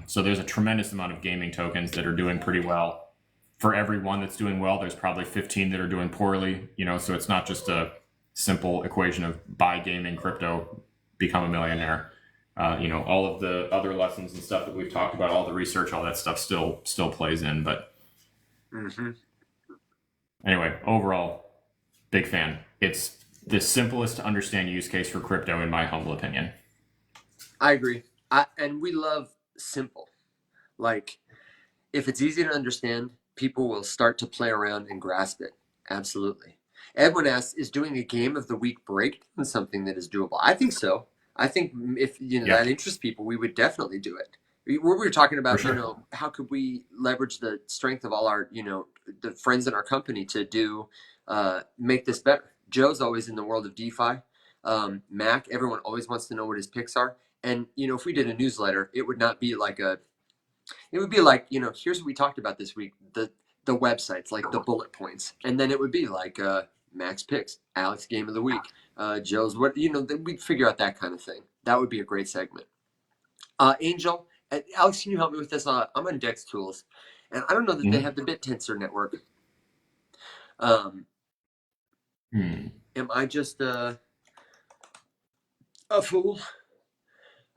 So there's a tremendous amount of gaming tokens that are doing pretty well. For every one that's doing well, there's probably 15 that are doing poorly, so it's not just a simple equation of buy gaming crypto, become a millionaire. All of the other lessons and stuff that we've talked about, all the research, all that stuff still plays in, but. Mm-hmm. Anyway, overall, big fan. It's the simplest to understand use case for crypto, in my humble opinion. I agree. And we love simple. Like, if it's easy to understand, people will start to play around and grasp it. Absolutely. Edwin asks, is doing a game of the week breakdown something that is doable? I think so. I think if Yeah, that interests people, we would definitely do it. We were talking for about, sure. how could we leverage the strength of all our, the friends in our company to make this better. Joe's always in the world of DeFi. Mac, everyone always wants to know what his picks are. And if we did a newsletter, it would not be like it would be like, here's what we talked about this week, the websites, like the bullet points. And then it would be like Max picks, Alex game of the week, Joe's what, we'd figure out that kind of thing. That would be a great segment. Angel, Alex, can you help me with this? I'm on Dex Tools, and I don't know that they Mm-hmm. have the BitTensor network. Um, Am I just a fool?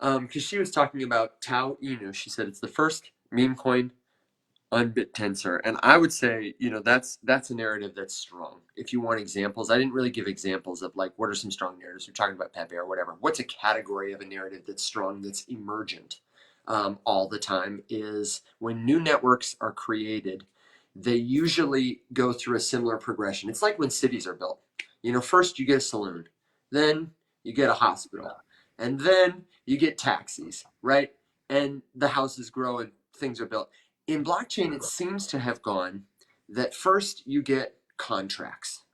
Because she was talking about Tau Inu. She said it's the first meme coin on BitTensor, and I would say, that's a narrative that's strong. If you want examples, I didn't really give examples of like what are some strong narratives. We're talking about Pepe or whatever. What's a category of a narrative that's strong, that's emergent all the time? Is when new networks are created, they usually go through a similar progression. It's like when cities are built. First you get a saloon, then you get a hospital, and then you get taxis, right? And the houses grow and things are built. In blockchain, it seems to have gone that first you get contracts.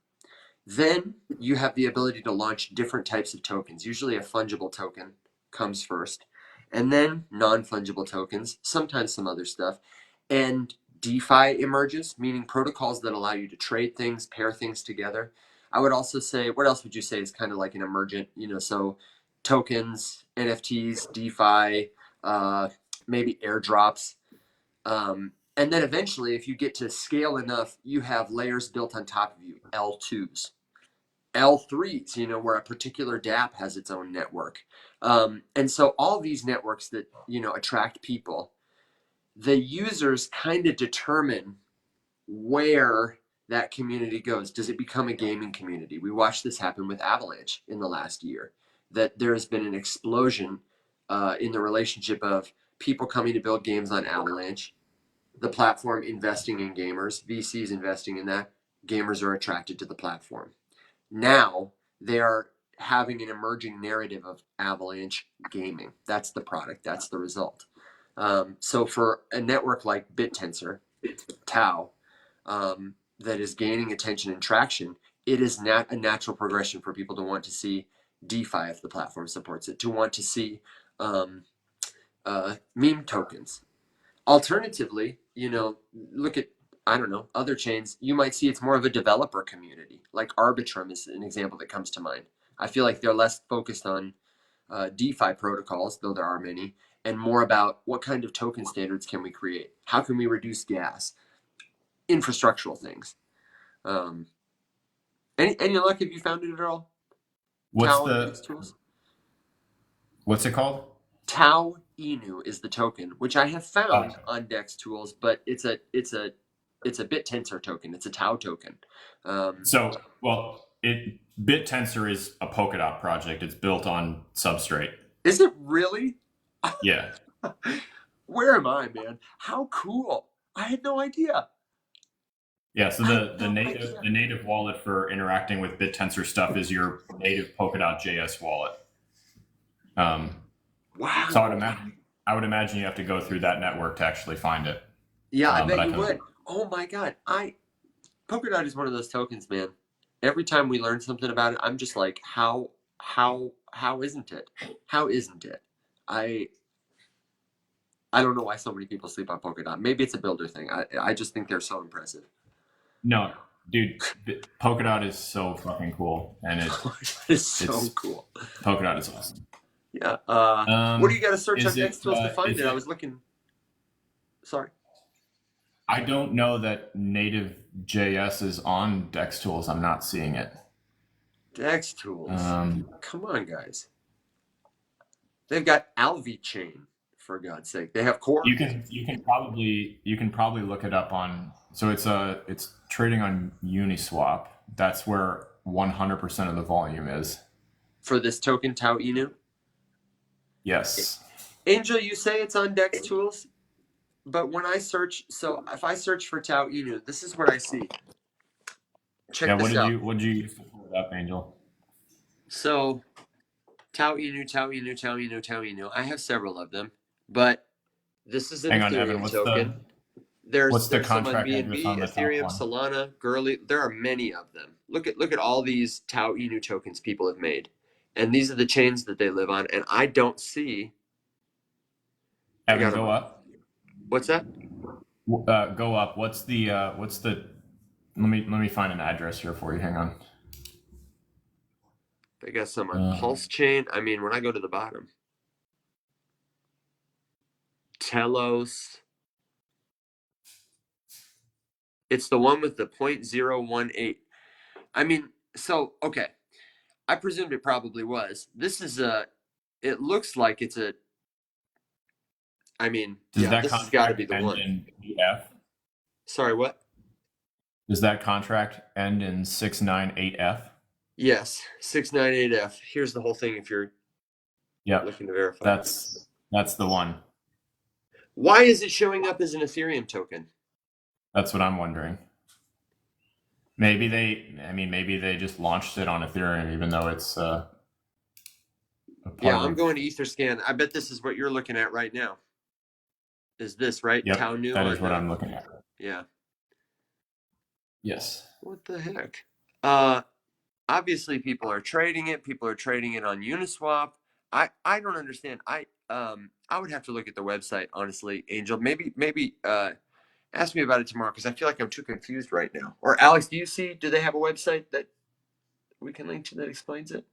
Then you have the ability to launch different types of tokens. Usually a fungible token comes first, and then non-fungible tokens, sometimes some other stuff. And DeFi emerges, meaning protocols that allow you to trade things, pair things together. I would also say, what else would you say is kind of like an emergent, so tokens, NFTs, DeFi, maybe airdrops. And then eventually, if you get to scale enough, you have layers built on top of you, L2s, L3s, where a particular dApp has its own network. And so all these networks that, attract people, the users kind of determine where that community goes. Does it become a gaming community? We watched this happen with Avalanche in the last year, that there has been an explosion in the relationship of people coming to build games on Avalanche, the platform investing in gamers, VCs investing in that, gamers are attracted to the platform. Now they are having an emerging narrative of Avalanche gaming. That's the product, that's the result. So for a network like BitTensor, Tau, that is gaining attention and traction, it is a natural progression for people to want to see DeFi if the platform supports it, to want to see meme tokens. Alternatively, look at, I don't know, other chains. You might see it's more of a developer community. Like Arbitrum is an example that comes to mind. I feel like they're less focused on DeFi protocols, though there are many, and more about what kind of token standards can we create? How can we reduce gas? Infrastructural things. Um, any luck? Have you found it at all? What's Tau on the Dex Tools? what's it called? Tau Inu is the token, which I have Oh, found on Dex Tools, but it's a BitTensor token. It's a Tau token. Um, it BitTensor is a Polkadot project. It's built on Substrate. is it really? Yeah. Where am I, man? How cool! I had no idea. Yeah, so I had the no native idea. the native wallet for interacting with BitTensor stuff is your native Polkadot JS wallet. So Wow. I would imagine you have to go through that network to actually find it. Yeah, I But bet I you can. would. Oh my God, Polkadot is one of those tokens, man. Every time we learn something about it, I'm just like, how isn't it? How isn't it? I I don't know why so many people sleep on Polkadot. Maybe it's a builder thing. I just think they're so impressive. No, dude, Polkadot is so fucking cool, and It's so it's cool. Polkadot is awesome. Yeah. What do you got to search on Is Dex it Tools to find is it? I it? was looking. Sorry. I don't know that native JS is on Dex Tools. I'm not seeing it. Dex Tools. Um, Come on, guys. They've got Alvi Chain for God's sake. They have core. You can probably look it up on. So it's trading on Uniswap. That's where 100% of the volume is. For this token, Tau Inu. Yes. Angel, you say it's on Dex Tools, but when I search, so if I search for Tau Inu, this is what I see. Check Yeah. this out. What did you use to pull it up, Angel? So Tau Inu, Tau Inu, Tau Inu, Tau Inu. I have several of them, but this is an Hang on, Ethereum Evan. token. What's the There's some on contract address BNB, on the top Ethereum, one? Solana, Gurley. There are many of them. Look at all these Tau Inu tokens people have made, and these are the chains that they live on. And I don't see. Evan, go up. What's that? Go up. What's the? Let me find an address here for you. Hang on. They got some on Pulse Chain. I mean, when I go to the bottom, Telos. It's the one with the 0.018. I mean, so okay. I presumed it probably was. This is it looks like it's a. I mean, Does that this has got to be the end one. in BF? Sorry, what? Does that contract end in 698F? Yes, 698F. Here's the whole thing if you're looking to verify. That's the one. Why is it showing up as an Ethereum token? That's what I'm wondering. Maybe they just launched it on Ethereum, even though it's I'm going to Etherscan. I bet this is what you're looking at right now. Is this right? Yep, Tau New. that is what I'm looking at. Yeah. Yes. What the heck? Obviously people are trading it. People are trading it on Uniswap. I don't understand. I would have to look at the website, honestly, Angel. Maybe ask me about it tomorrow because I feel like I'm too confused right now. Or Alex, do they have a website that we can link to that explains it?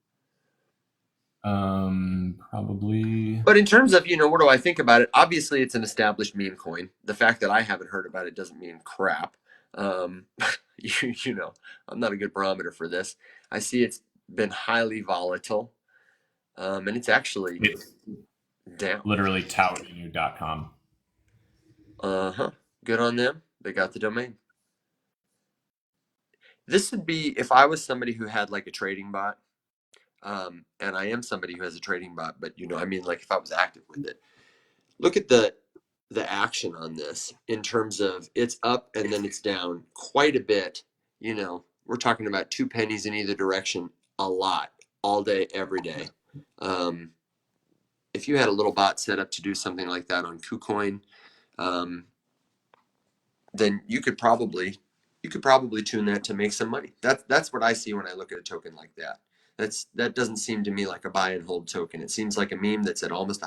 Probably. But in terms of, what do I think about it? Obviously, it's an established meme coin. The fact that I haven't heard about it doesn't mean crap. I'm not a good barometer for this. I see it's been highly volatile, and it's actually down. Literally tout.com. Good on them. They got the domain. This would be if I was somebody who had like a trading bot. And I am somebody who has a trading bot, but like if I was active with it, look at the action on this in terms of it's up and then it's down quite a bit. We're talking about 2 pennies in either direction, a lot, all day, every day. If you had a little bot set up to do something like that on KuCoin, then you could probably tune that to make some money. That's what I see when I look at a token like that. That doesn't seem to me like a buy and hold token. It seems like a meme that's at almost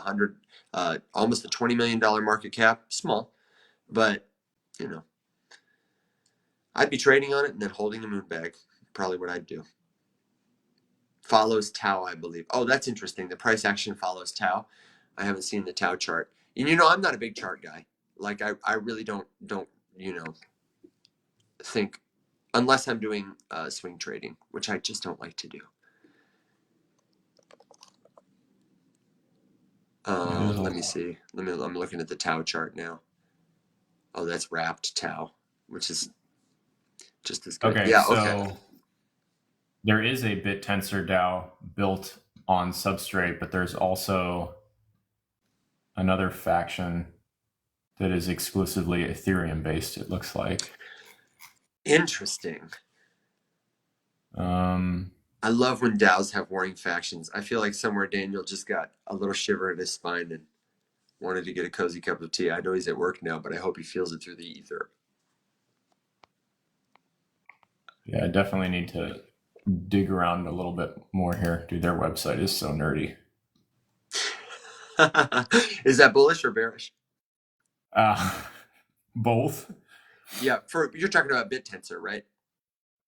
almost a $20 million market cap. Small, but I'd be trading on it and then holding a moon bag. Probably what I'd do. Follows Tau, I believe. Oh, that's interesting. The price action follows Tau. I haven't seen the Tau chart. And I'm not a big chart guy. Like I really don't think unless I'm doing swing trading, which I just don't like to do. Let me see. I'm looking at the Tau chart now. Oh, that's wrapped Tau, which is just as good. Okay, Yeah, so okay. There is a BitTensor DAO built on Substrate, but there's also another faction that is exclusively Ethereum based, it looks like. Interesting. I love when DAOs have warring factions. I feel like somewhere Daniel just got a little shiver in his spine and wanted to get a cozy cup of tea. I know he's at work now, but I hope he feels it through the ether. Yeah, I definitely need to dig around a little bit more here. Dude, their website is so nerdy. Is that bullish or bearish? Both. Yeah, you're talking about BitTensor, right?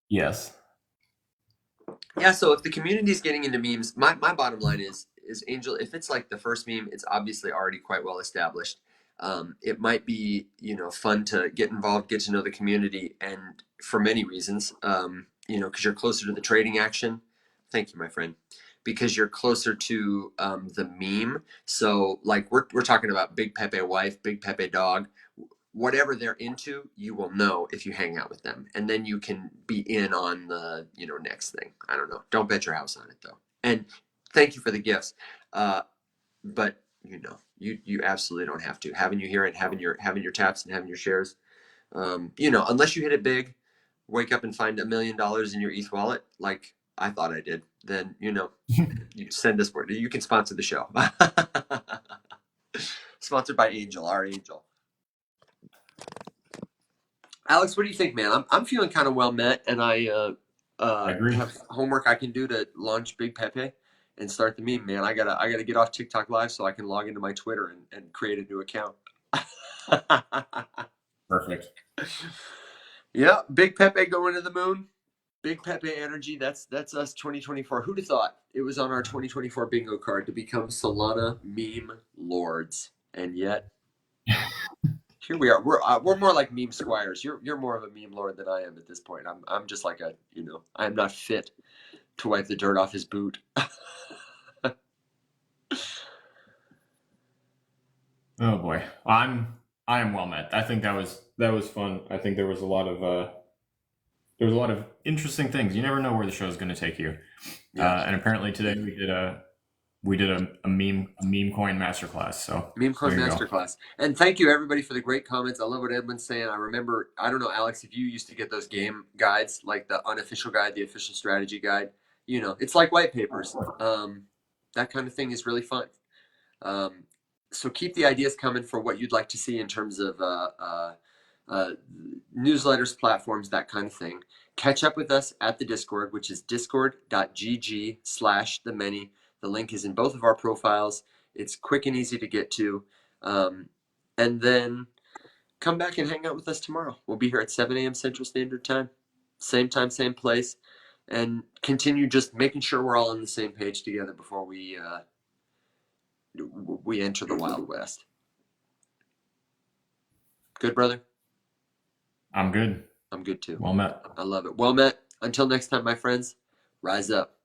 Yes. Yeah, so if the community is getting into memes, my bottom line is Angel, if it's like the first meme, it's obviously already quite well established. It might be, fun to get involved, get to know the community, and for many reasons, because you're closer to the trading action. Thank you, my friend. because you're closer to the meme. So like we're talking about Big Pepe wife, Big Pepe dog, whatever they're into, you will know if you hang out with them, and then you can be in on the next thing. I don't know. Don't bet your house on it though. And thank you for the gifts, but you absolutely don't have to. Having you here and having your taps and having your shares, unless you hit it big, wake up and find $1 million in your ETH wallet, like I thought I did, then you send us word. You can sponsor the show. Sponsored by Angel, our Angel. Alex, what do you think, man? I'm feeling kind of well met, and I agree. have homework I can do to launch Big Pepe and start the meme, man. I gotta get off TikTok Live so I can log into my Twitter and create a new account. Perfect. Yeah, Big Pepe going to the moon. Big Pepe energy. That's us 2024. Who'd have thought it was on our 2024 bingo card to become Solana meme lords? And yet here we are. We're more like meme squires. You're more of a meme lord than I am at this point. I'm just like I am not fit to wipe the dirt off his boot. Oh boy, I am well met. I think that was fun. I think there was a lot of interesting things. You never know where the show is going to take you. Yeah. And apparently today we did a meme coin masterclass. So Memecoin there you go. masterclass. And thank you everybody for the great comments. I love what Edwin's saying. I remember, I don't know, Alex, if you used to get those game guides, like the unofficial guide, the official strategy guide, it's like white papers. That kind of thing is really fun. So keep the ideas coming for what you'd like to see in terms of newsletters, platforms, that kind of thing. Catch up with us at the Discord, which is discord.gg/the many. The link is in both of our profiles. It's quick and easy to get to. And then come back and hang out with us tomorrow. We'll be here at 7 a.m. Central Standard Time. Same time, same place. And continue just making sure we're all on the same page together before we enter the Wild West. Good, brother? I'm good. I'm good too. Well met. I love it. Well met. Until next time, my friends, rise up.